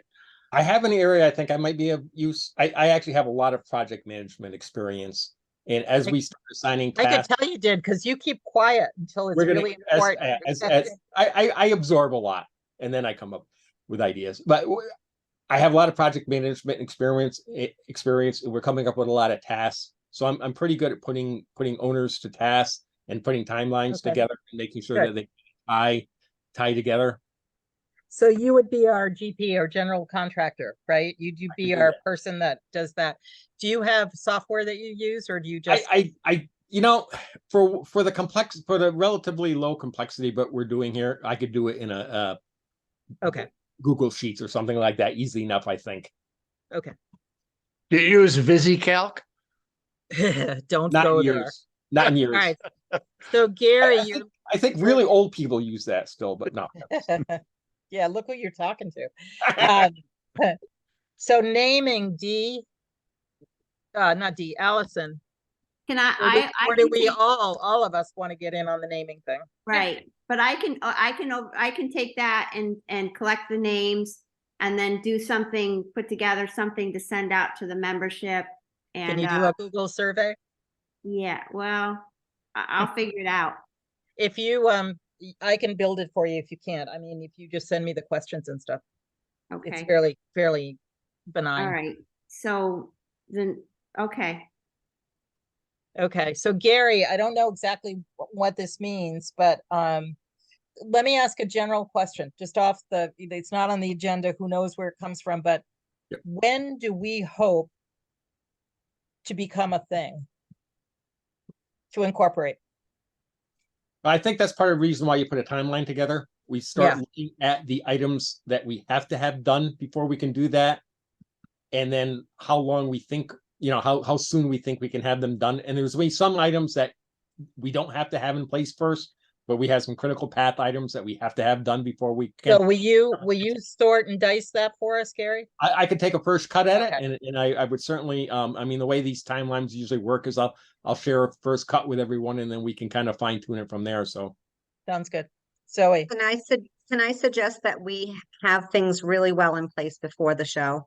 I have an area I think I might be of use. I actually have a lot of project management experience. And as we start assigning
I could
tasks,
tell you did because you keep quiet until it's
we're gonna
really important.
I absorb a lot and then I come up with ideas. But I have a lot of project management experience. And we're coming up with a lot of tasks. So I'm pretty good at putting owners to tasks and putting timelines
Okay.
together and making sure
Good.
that they tie together.
So you would be our GP or general contractor, right? You'd be
do
our
that.
person that does that. Do you have software that you use or do you just?
I you know, for the relatively low complexity, but we're doing here, I could do it in a
Okay,
Google Sheets or something like that, easy enough, I think.
okay.
Do you use VisiCalc?
Don't
Not
go
in
there.
years. Not in years.
All right. So Gary, you
I think really old people use that still, but no.
yeah, look who you're talking to. So naming D, not D, Allison.
can
Or do we all of us want to get in on the naming thing?
right, but I can take that and collect the names and then do something, put together something to send out to the membership.
Can
And
you do a Google survey?
yeah, well, I'll figure it out.
If you, I can build it for you if you can't. I mean, if you just send me the questions and stuff, it's
Okay,
fairly benign.
all right. So then, okay.
Okay, so Gary, I don't know exactly what this means, but let me ask a general question, just off it's not on the agenda, who knows where it comes from, but
Yep.
when do we hope to become a thing? To incorporate?
I think that's part of the reason why you put a timeline together. We start
Yeah.
looking at the items that we have to have done before we can do that. And then how long we think, how soon we think we can have them done. And there's some items that we don't have to have in place first, but we have some critical path items that we have to have done before we can.
So will you sort and dice that for us, Gary?
I could take a first cut at
Okay.
it, and I would certainly. I mean, the way these timelines usually work is I'll share a first cut with everyone, and then we can kind of fine tune it from there. So
Sounds good. Zoe,
Can I suggest that we have things really well in place before the show?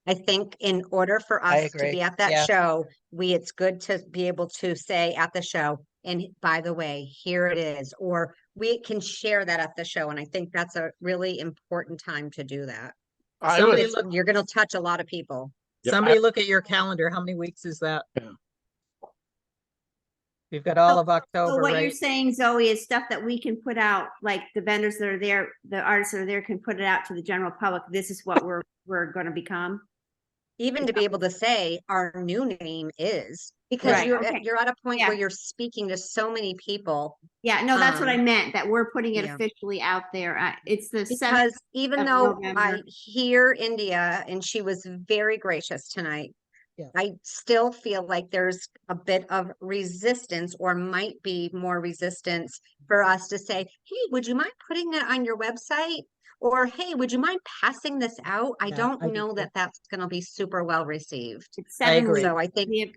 I think in order for
I
us to
agree.
be at that
Yeah.
show, it's good to be able to say at the show, and by the way, here it is, or we can share that at the show. And I think that's a really important time to do that.
Somebody
Because you're going to touch a lot of people.
Yep,
somebody look at your calendar. How many weeks is that?
Yeah.
We've got all of
So
October,
what you're
right?
saying, Zoe, is stuff that we can put out, like the vendors that are there, the artists that are there can put it out to the general public. This is what we're gonna become.
Even to be able to say our new name is, because
Right,
you're
okay.
you're at a point where
Yeah.
you're speaking to so many people.
Yeah, no, that's what I
Um,
meant, that we're putting it
yeah.
officially out there. It's the 7th.
Because even
of
though
November.
I hear India and she was very gracious tonight,
Yeah.
I still feel like there's a bit of resistance, or might be more resistance, for us to say, hey, would you mind putting it on your website? Or, hey, would you mind passing this out? I
Yeah,
don't
I do
know
too.
that that's going to be super well received.
It's
I
7
agree.
weeks.
So I think
We have-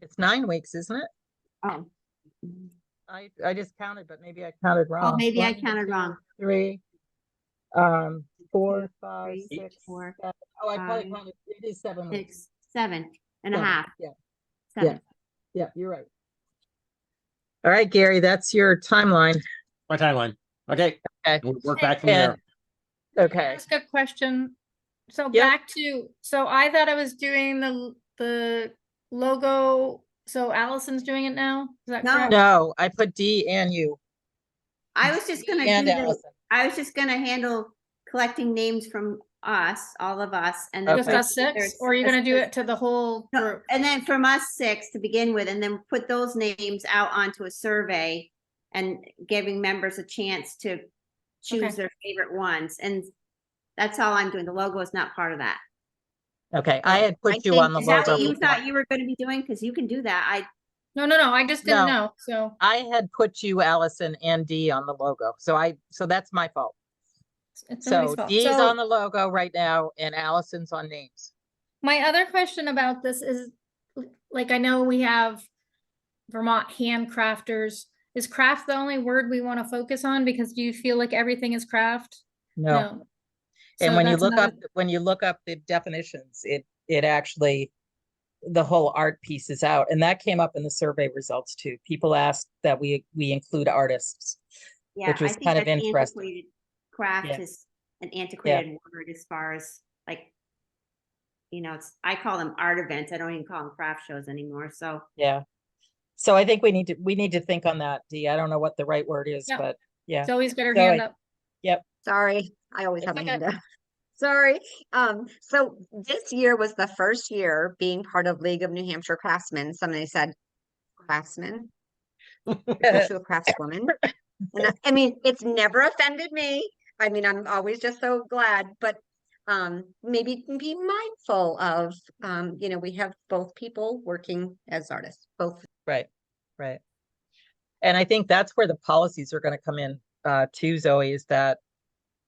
It's 9 weeks, isn't it?
Oh,
I just counted, but maybe I counted wrong.
maybe I
1,
counted
2,
wrong.
3, 4, 5,
3,
6,
4,
7. Oh, I probably
5,
counted. It is 7 weeks.
6, 7 and a
7,
half.
Yeah,
7.
yeah, you're right. All right, Gary, that's your timeline.
my timeline. Okay,
Okay.
we'll work back from
And-
there.
Can I
Okay.
ask a question? So
Yep.
back to, so I thought I was doing the logo So Allison's doing it now? Is that
No.
correct?
No, I put D and you.
I was just gonna
And
do the,
Allison.
I was just gonna handle collecting names from us, all of us, and then.
Just
Okay.
us six, or are you gonna do it to the whole
No,
group?
and then from us six to begin with, and then put those names out onto a survey and giving members a chance to
Okay.
choose their favorite ones. And that's all I'm doing. The logo is not part of that.
Okay, I had
I
put you
think
on the
Is that
logo.
what you
before.
thought you were gonna be doing? Because you can do that.
No, I just didn't
No.
know, so.
I had put you, Allison, and D on the logo. So that's my fault.
It's
So
nobody's fault.
D's
So
on the logo right now and Allison's on names.
my other question about this is, like, I know we have Vermont handcrafters. Is craft the only word we want to focus on? Because do you feel like everything is craft?
No.
So
And when you
that's
look
another-
up, when you look up the definitions, it actually, the whole art piece is out. And that came up in the survey results too. People asked that we include artists.
Yeah,
Which
I
was
think
kind of
that's
interesting.
antiquated. Craft
Yeah.
is an antiquated word as far as like, I call them art events. I don't even call them craft shows anymore. So
Yeah. So I think we need to think on that, D. I don't know what the right word is,
Yeah.
but yeah.
Zoe's got her
So
hand
I-
up.
Sorry, I always have my
It's
hand up. Sorry. So this year was the first year being part of League of New Hampshire Craftsmen. Somebody said, craftsman, to a craftswoman. And I mean, it's never offended me. I mean, I'm always just so glad, but maybe be mindful of, we have both people working as artists, both.
Right, right. And I think that's where the policies are gonna come in, too, Zoe, is that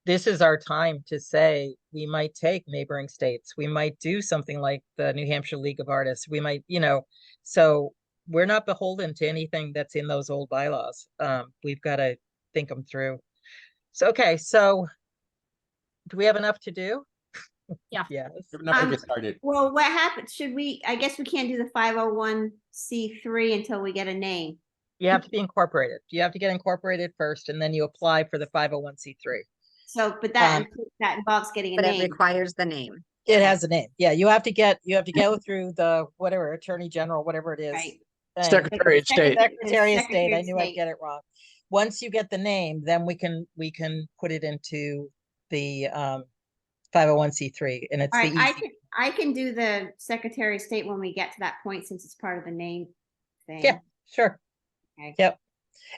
this is our time to say, we might take neighboring states, we might do something like the New Hampshire League of Artists, we might, so we're not beholden to anything that's in those old bylaws. We've gotta think them through. So, okay, so do we have enough to do?
Yeah.
Yes.
Good enough to get started.
well, what happened? I guess we can't do the 501c3 until we get a name.
You have to be incorporated. You have to get incorporated first, and then you apply for the 501c3.
So, but that,
Um,
that involves getting a
But it
name.
requires the name.
It has a name. Yeah, you have to go through the whatever, Attorney General, whatever it is.
Right.
thing.
Secretary of State.
Secretary of State.
Secretary
I
of
knew I'd
State.
get it wrong. Once you get the name, then we can put it into the 501c3, and it's
All
the
right,
easy.
I can do the Secretary of State when we get to that point, since it's part of the name thing.
Yeah, sure.
Okay.
Yep.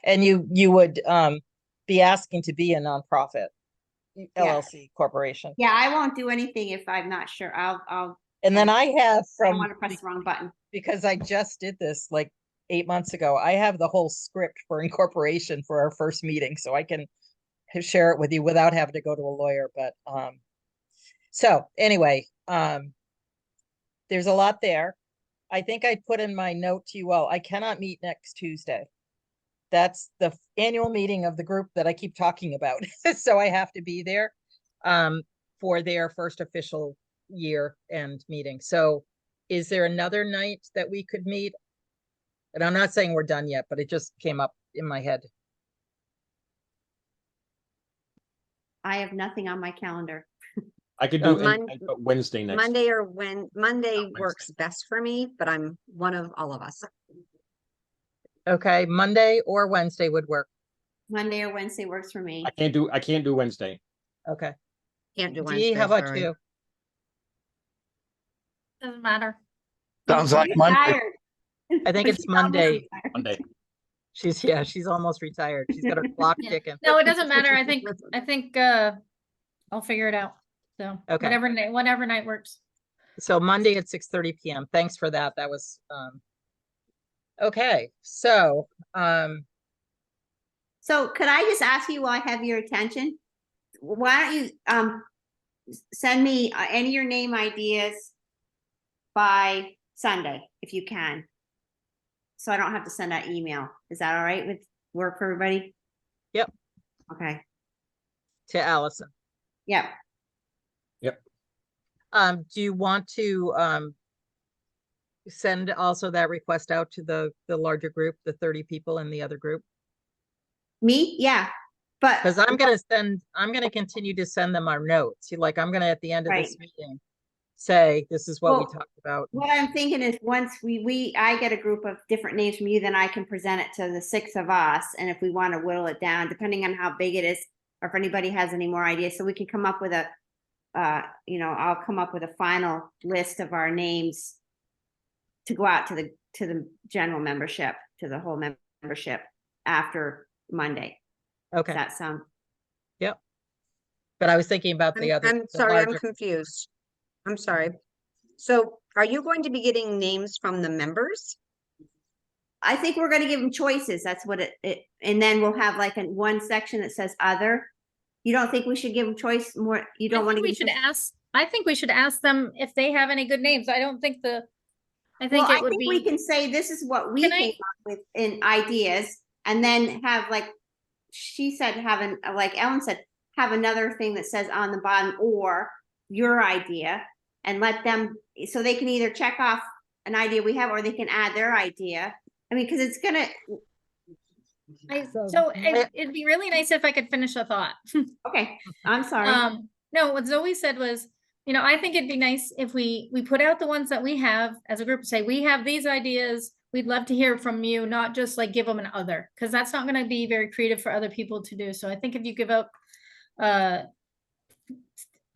And you would be asking to be a nonprofit LLC corporation.
Yeah, I won't do anything if I'm not sure. I'll,
And then I have
I don't
from,
want to press the wrong button.
because I just did this like 8 months ago, I have the whole script for incorporation for our first meeting, so I can share it with you without having to go to a lawyer. But so anyway, there's a lot there. I think I put in my note to you all, I cannot meet next Tuesday. That's the annual meeting of the group that I keep talking about. So I have to be there for their first official year end meeting. So is there another night that we could meet? And I'm not saying we're done yet, but it just came up in my head.
I have nothing on my calendar.
I could
Oh,
do any night but Wednesday next.
Monday or when, Monday
Wednesday.
works best for me, but I'm one of all of us.
Okay, Monday or Wednesday would work.
Monday or Wednesday works for me.
I can't do Wednesday.
Okay.
Can't do
Dee,
Wednesday,
how about
sorry.
you?
Doesn't matter.
Sounds like
You're
Monday.
tired.
I think
She's
it's
almost
Monday.
retired.
Monday.
She's almost retired. She's got her clock
Yeah.
ticking.
No, it doesn't matter. I think I'll figure it out. So
Okay.
whatever night works.
So Monday at 6:30 PM. Thanks for that. That was okay. So
So could I just ask you while I have your attention? Why don't you send me any of your name ideas by Sunday, if you can? So I don't have to send that email. Is that all right with work for everybody?
Yep.
Okay.
to Allison.
Yep.
Do you want to send also that request out to the larger group, the 30 people in the other group?
Me? Yeah. But
Because I'm gonna continue to send them our notes. Like I'm gonna at the end of this meeting say, this is what we
Well,
talked about.
What I'm thinking is once I get a group of different names from you, then I can present it to the 6 of us. And if we want to whittle it down, depending on how big it is, or if anybody has any more ideas, so we can come up with a, I'll come up with a final list of our names to go out to the general membership, to the whole membership after Monday.
Okay,
Does that sound?
but I was thinking about the other.
I'm
the
sorry, I'm
larger-
confused. I'm sorry. So are you going to be getting names from the members?
I think we're gonna give them choices. That's what and then we'll have like one section that says other. You don't think we should give them choice more? You don't want to
we
give?
should ask, I think we should ask them if they have any good names. I don't think I think
Well,
it
I
would
think we
be,
can say this is what we
Can I-
came up with in ideas, and then have like she said, having like Ellen said, have another thing that says on the bottom or your idea, and let them so they can either check off an idea we have or they can add their idea. I mean, because it's gonna.
it'd be really nice if I could finish a thought.
Okay, I'm sorry.
No, what Zoe said was, I think it'd be nice if we put out the ones that we have as a group, say, we have these ideas. We'd love to hear from you, not just like give them an other, because that's not going to be very creative for other people to do. So I think if you give out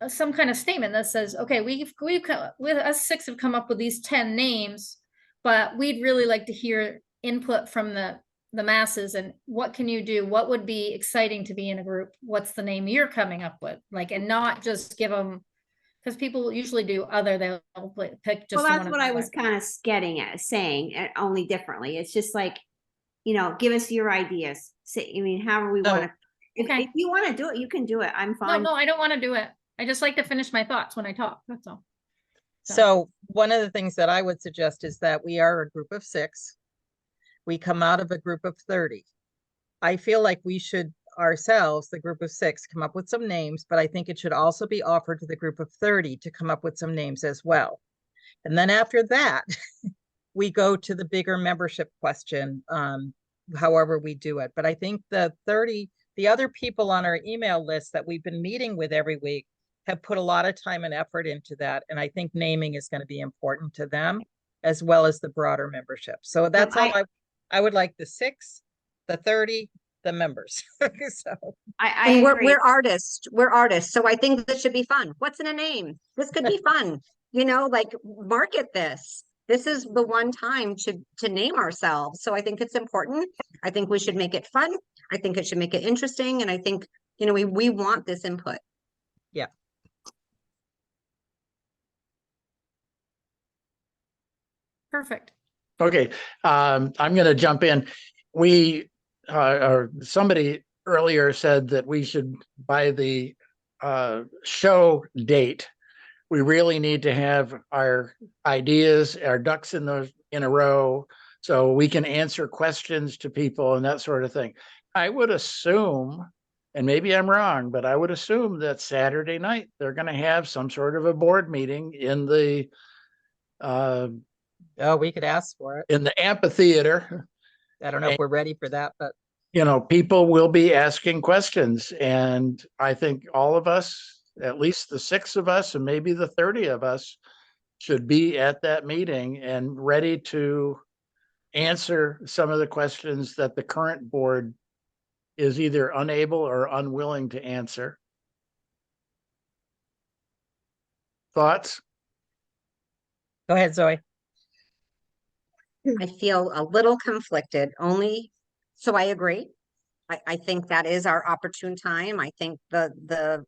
some kind of statement that says, okay, with us 6 have come up with these 10 names, but we'd really like to hear input from the masses, and what can you do? What would be exciting to be in a group? What's the name you're coming up with? Like, and not just give them, because people usually do other, they'll pick just
Well, that's
one or
what
the
I
other.
was kind of getting at, saying only differently. It's just like, give us your ideas. Say, however we want to.
okay.
If you want to do it, you can do it. I'm fine.
No, I don't want to do it. I just like to finish my thoughts when I talk. That's all.
So one of the things that I would suggest is that we are a group of 6. We come out of a group of 30. I feel like we should ourselves, the group of 6, come up with some names, but I think it should also be offered to the group of 30 to come up with some names as well. And then after that, we go to the bigger membership question, however we do it. But I think the other people on our email list that we've been meeting with every week have put a lot of time and effort into that. And I think naming is going to be important to them as well as the broader membership. So that's all I would like: the 6, the 30, the members. So
I
And
agree.
we're artists. We're artists. So I think this should be fun. What's in a name? This could be fun. Like market this. This is the one time to name ourselves. So I think it's important. I think we should make it fun. I think it should make it interesting. And I think, we want this input.
yeah.
Perfect.
Okay, I'm gonna jump in. We, or somebody earlier said that we should, by the show date, we really need to have our ideas, our ducks in a row, so we can answer questions to people and that sort of thing. I would assume, and maybe I'm wrong, but I would assume that Saturday night, they're gonna have some sort of a board meeting in the
Oh, we could ask for it.
in the amphitheater.
I don't know if we're ready for that, but
People will be asking questions, and I think all of us, at least the 6 of us and maybe the 30 of us, should be at that meeting and ready to answer some of the questions that the current board is either unable or unwilling to answer. Thoughts?
go ahead, Zoe.
I feel a little conflicted so I agree. I think that is our opportune time. I think the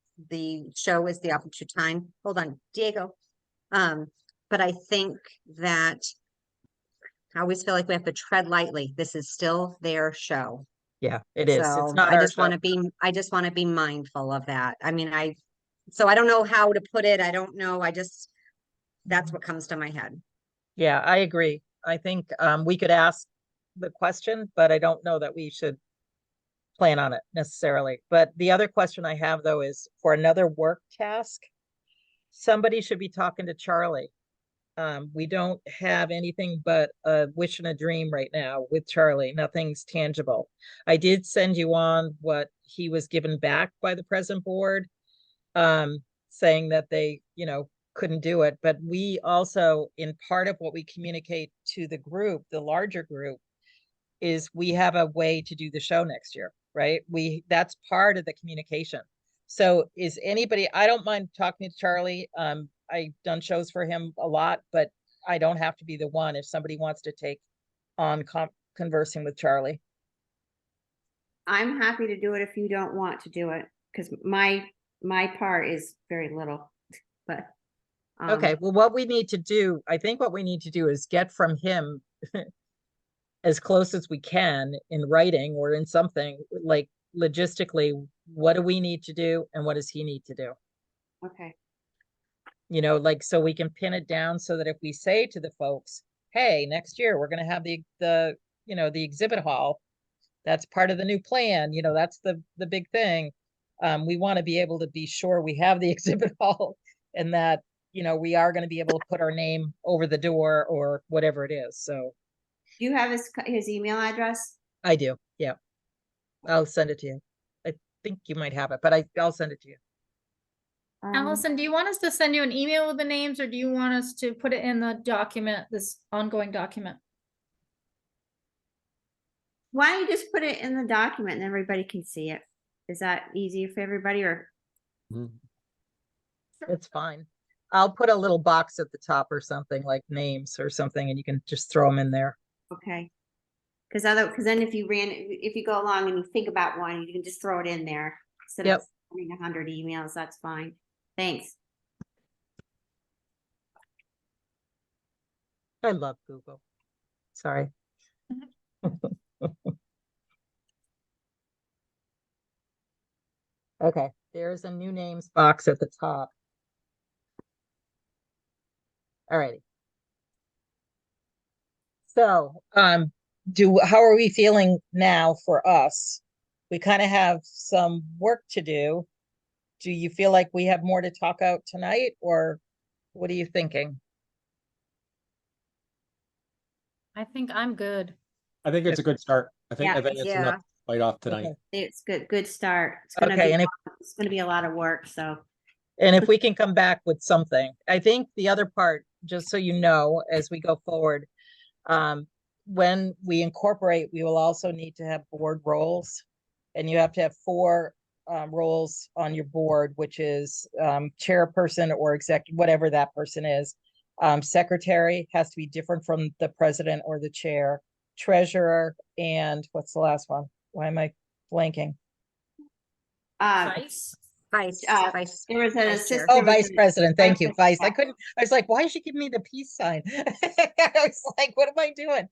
show is the opportune time. Hold on, Diego. But I think that I always feel like we have to tread lightly. This is still their show.
Yeah, it is. It's
So
not
I
our
just want
show.
to I just want to be mindful of that. So I don't know how to put it. I don't know. That's what comes to my head.
Yeah, I agree. I think we could ask the question, but I don't know that we should plan on it necessarily. But the other question I have, though, is for another work task, somebody should be talking to Charlie. We don't have anything but a wish and a dream right now with Charlie. Nothing's tangible. I did send you on what he was given back by the present board, saying that they, couldn't do it, but we also, in part of what we communicate to the group, the larger group, is we have a way to do the show next year, right? That's part of the communication. So is anybody, I don't mind talking to Charlie. I've done shows for him a lot, but I don't have to be the one if somebody wants to take on conversing with Charlie.
I'm happy to do it if you don't want to do it, because my part is very little, but.
Okay, well, what we need to do, I think what we need to do is get from him as close as we can in writing or in something, like logistically, what do we need to do and what does he need to do?
Okay,
You know, like, so we can pin it down so that if we say to the folks, hey, next year we're gonna have the you know, the exhibit hall, that's part of the new plan, you know, that's the big thing. We want to be able to be sure we have the exhibit hall and that, you know, we are going to be able to put our name over the door or whatever it is. So
do you have his email address?
I do. Yeah. I'll send it to you. I think you might have it, but I'll send it to you.
Allison, do you want us to send you an email with the names, or do you want us to put it in the document, this ongoing document?
Why don't you just put it in the document and everybody can see it? Is that easier for everybody, or?
It's fine. I'll put a little box at the top or something like names or something, and you can just throw them in there.
Okay. Because then if you go along and you think about one, you can just throw it in there instead
Yep.
of sending 100 emails. That's fine. Thanks.
I love Google. Sorry. Okay, there's a new names box at the top. All righty. So, how are we feeling now for us? We kind of have some work to do. Do you feel like we have more to talk out tonight, or what are you thinking?
I think I'm good.
I think it's a good start. I think
Yeah.
it's
Yeah.
enough to fight off tonight.
Okay.
It's good start. It's gonna
Okay,
be
and
it's gonna be a lot of work. So
And if we can come back with something, I think the other part, just so you know, as we go forward, when we incorporate, we will also need to have board roles. And you have to have 4 roles on your board, which is chairperson or executive, whatever that person is. Secretary has to be different from the president or the chair, treasurer, and what's the last one? Why am I blanking?
Vice?
Vice,
Uh,
vice.
there was an
Vice chair.
assistant.
Oh,
there was
vice
an-
president. Thank you. Vice.
yeah.
I was like, why is she giving me the peace sign? I was like, what am I doing?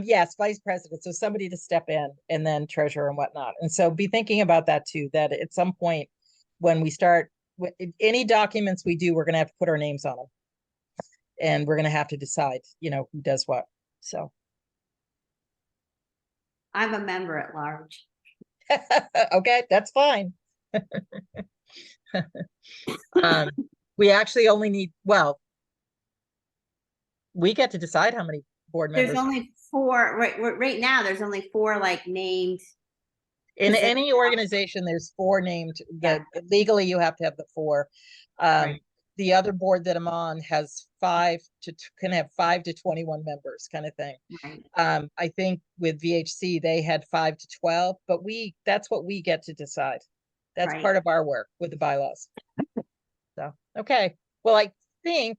Yes, vice president. So somebody to step in, and then treasurer and whatnot. And so be thinking about that too, that at some point when we start any documents we do, we're going to have to put our names on them. And we're going to have to decide, you know, who does what. So.
I'm a member at large.
Okay, that's fine. We actually only need, well, we get to decide how many board members.
There's only 4 right now. There's only 4 like named.
In
positions.
any organization, there's 4 named, that legally you have to have the 4.
Right.
The other board that I'm on has 5 can have 5 to 21 members kind of thing.
Right.
I think with VHC, they had 5 to 12, but that's what we get to decide. That's
Right.
part of our work with the bylaws. So, okay. Well, I think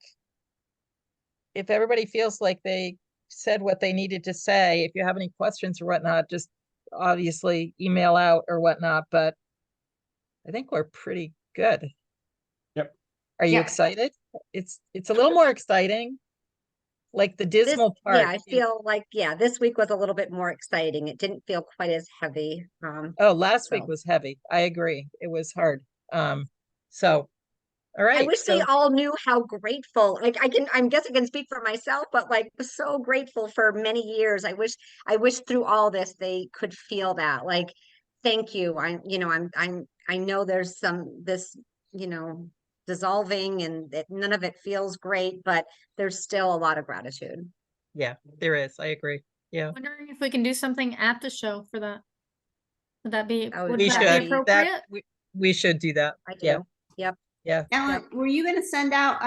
if everybody feels like they said what they needed to say, if you have any questions or whatnot, just obviously email out or whatnot, but I think we're pretty good.
Yep.
Are you
Yeah.
excited? It's a little more exciting. Like the dismal part.
Yeah, I feel like, this week was a little bit more exciting. It didn't feel quite as heavy.
Oh, last week
so.
was heavy. I agree. It was hard. So, all right.
I wish they all knew how grateful, I guess I can speak for myself, but like so grateful for many years. I wish through all this, they could feel that, like, thank you. I know there's this, dissolving and that none of it feels great, but there's still a lot of gratitude.
Yeah, there is. I agree. Yeah.
Wondering if we can do something at the show for that. Would that be,
That would
would
be
We
that
should.
be
great.
appropriate?
We should do that.
I
Yeah.
do. Yep.
Yeah.
Ellen, were you gonna send out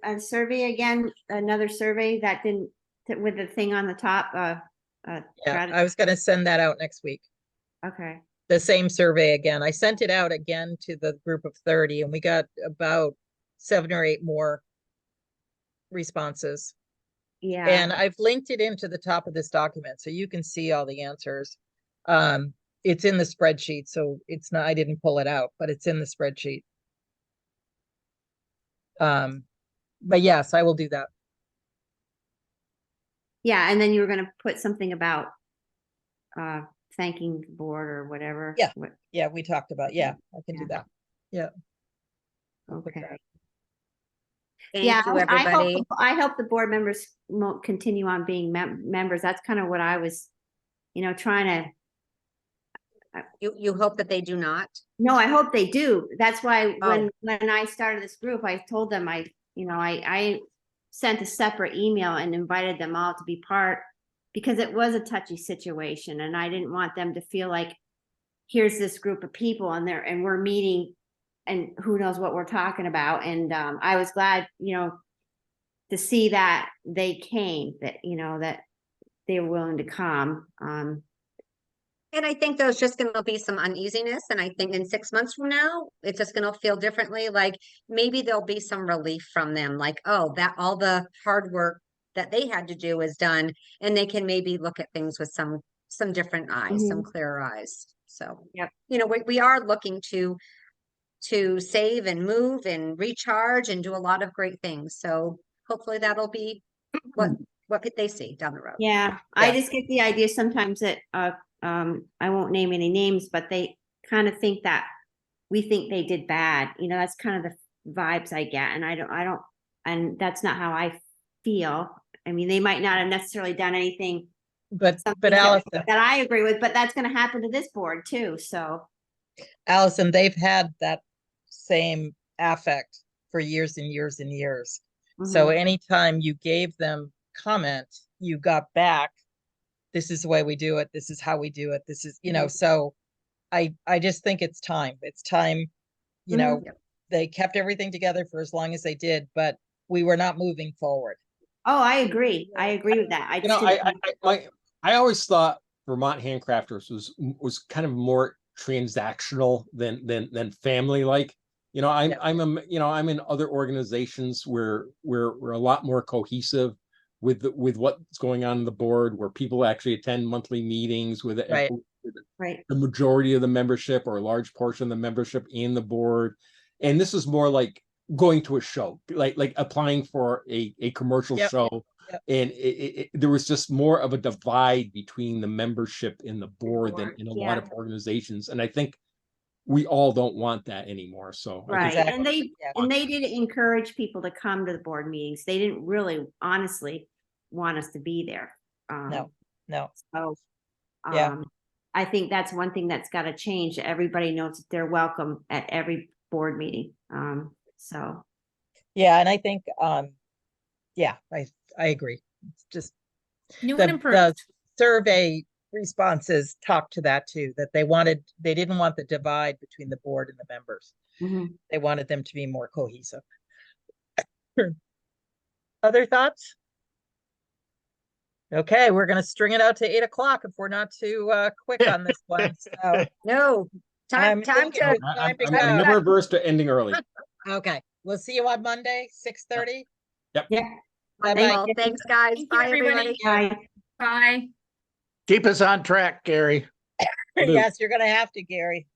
a survey again, another survey that didn't, with the thing on the top,
Yeah,
grat-
I was gonna send that out next week.
okay,
The same survey again. I sent it out again to the group of 30 and we got about 7 or 8 more responses.
yeah,
And I've linked it into the top of this document so you can see all the answers. It's in the spreadsheet, so it's not, I didn't pull it out, but it's in the spreadsheet. But yes, I will do that.
yeah, and then you were gonna put something about thanking the board or whatever.
Yeah.
What-
Yeah, we talked about, yeah, I can do
Yeah.
that. Yeah. I'll put
Okay.
that.
Yeah,
Thank you,
I hope,
everybody.
I hope the board members won't continue on being members. That's kind of what I was, trying to,
You hope that they do not?
no, I hope they do. That's why
Oh.
when I started this group, I told them I sent a separate email and invited them all to be part, because it was a touchy situation and I didn't want them to feel like, here's this group of people and we're meeting and who knows what we're talking about. And I was glad, to see that they came, that, that they were willing to come.
And I think there's just gonna be some uneasiness, and I think in 6 months from now, it's just gonna feel differently, like maybe there'll be some relief from them, like, oh, that all the hard work that they had to do is done, and they can maybe look at things with some different eyes, some clearer eyes, so.
Yep.
We are looking to save and move and recharge and do a lot of great things, so hopefully that'll be what they see down the road.
Yeah, I just get the idea sometimes that, I won't name any names, but they kind of think that we think they did bad. That's kind of the vibes I get, and I don't, and that's not how I feel. I mean, they might not have necessarily done anything,
But
something
Allison,
that I agree with, but that's gonna happen to this board too, so.
Allison, they've had that same affect for years and years and years. So
mhm.
anytime you gave them comment, you got back, this is the way we do it, this is how we do it, this is, so I just think it's time. It's time,
Mhm.
they kept everything together for as long as they did, but we were not moving forward.
Oh, I agree. I agree with that. I just didn't.
I always thought Vermont Handcrafters was kind of more transactional than family like. I'm in other organizations where we're a lot more cohesive with what's going on in the board, where people actually attend monthly meetings with
Right.
Right.
the majority of the membership or a large portion of the membership in the board. And this is more like going to a show, like applying for a commercial
Yep.
show.
Yep.
And there was just more of a divide between the membership in the board than in a lot
Yeah.
of organizations. And I think we all don't want that anymore. So I
Right,
think
Exactly.
and they didn't encourage people to come to the board meetings. They didn't really honestly want us to be there.
No.
So,
Yeah.
I think that's one thing that's gotta change. Everybody knows that they're welcome at every board meeting. So,
Yeah, and I think, yeah, I agree. It's just
New and
the
improved.
survey responses talk to that too, that they didn't want the divide between the board and the members.
mhm.
They wanted them to be more cohesive. Other thoughts? Okay, we're gonna string it out to 8 o'clock if we're not too quick on this one. So
No, time to.
I'm
I'm never averse to ending early.
okay, we'll see you on Monday, 6:30.
Yeah.
Bye-bye.
Wonderful. Thanks, guys.
Thank you,
Bye,
everybody.
everybody.
Bye.
Bye.
Keep us on track, Gary.
Will do.
Yes, you're gonna have to, Gary.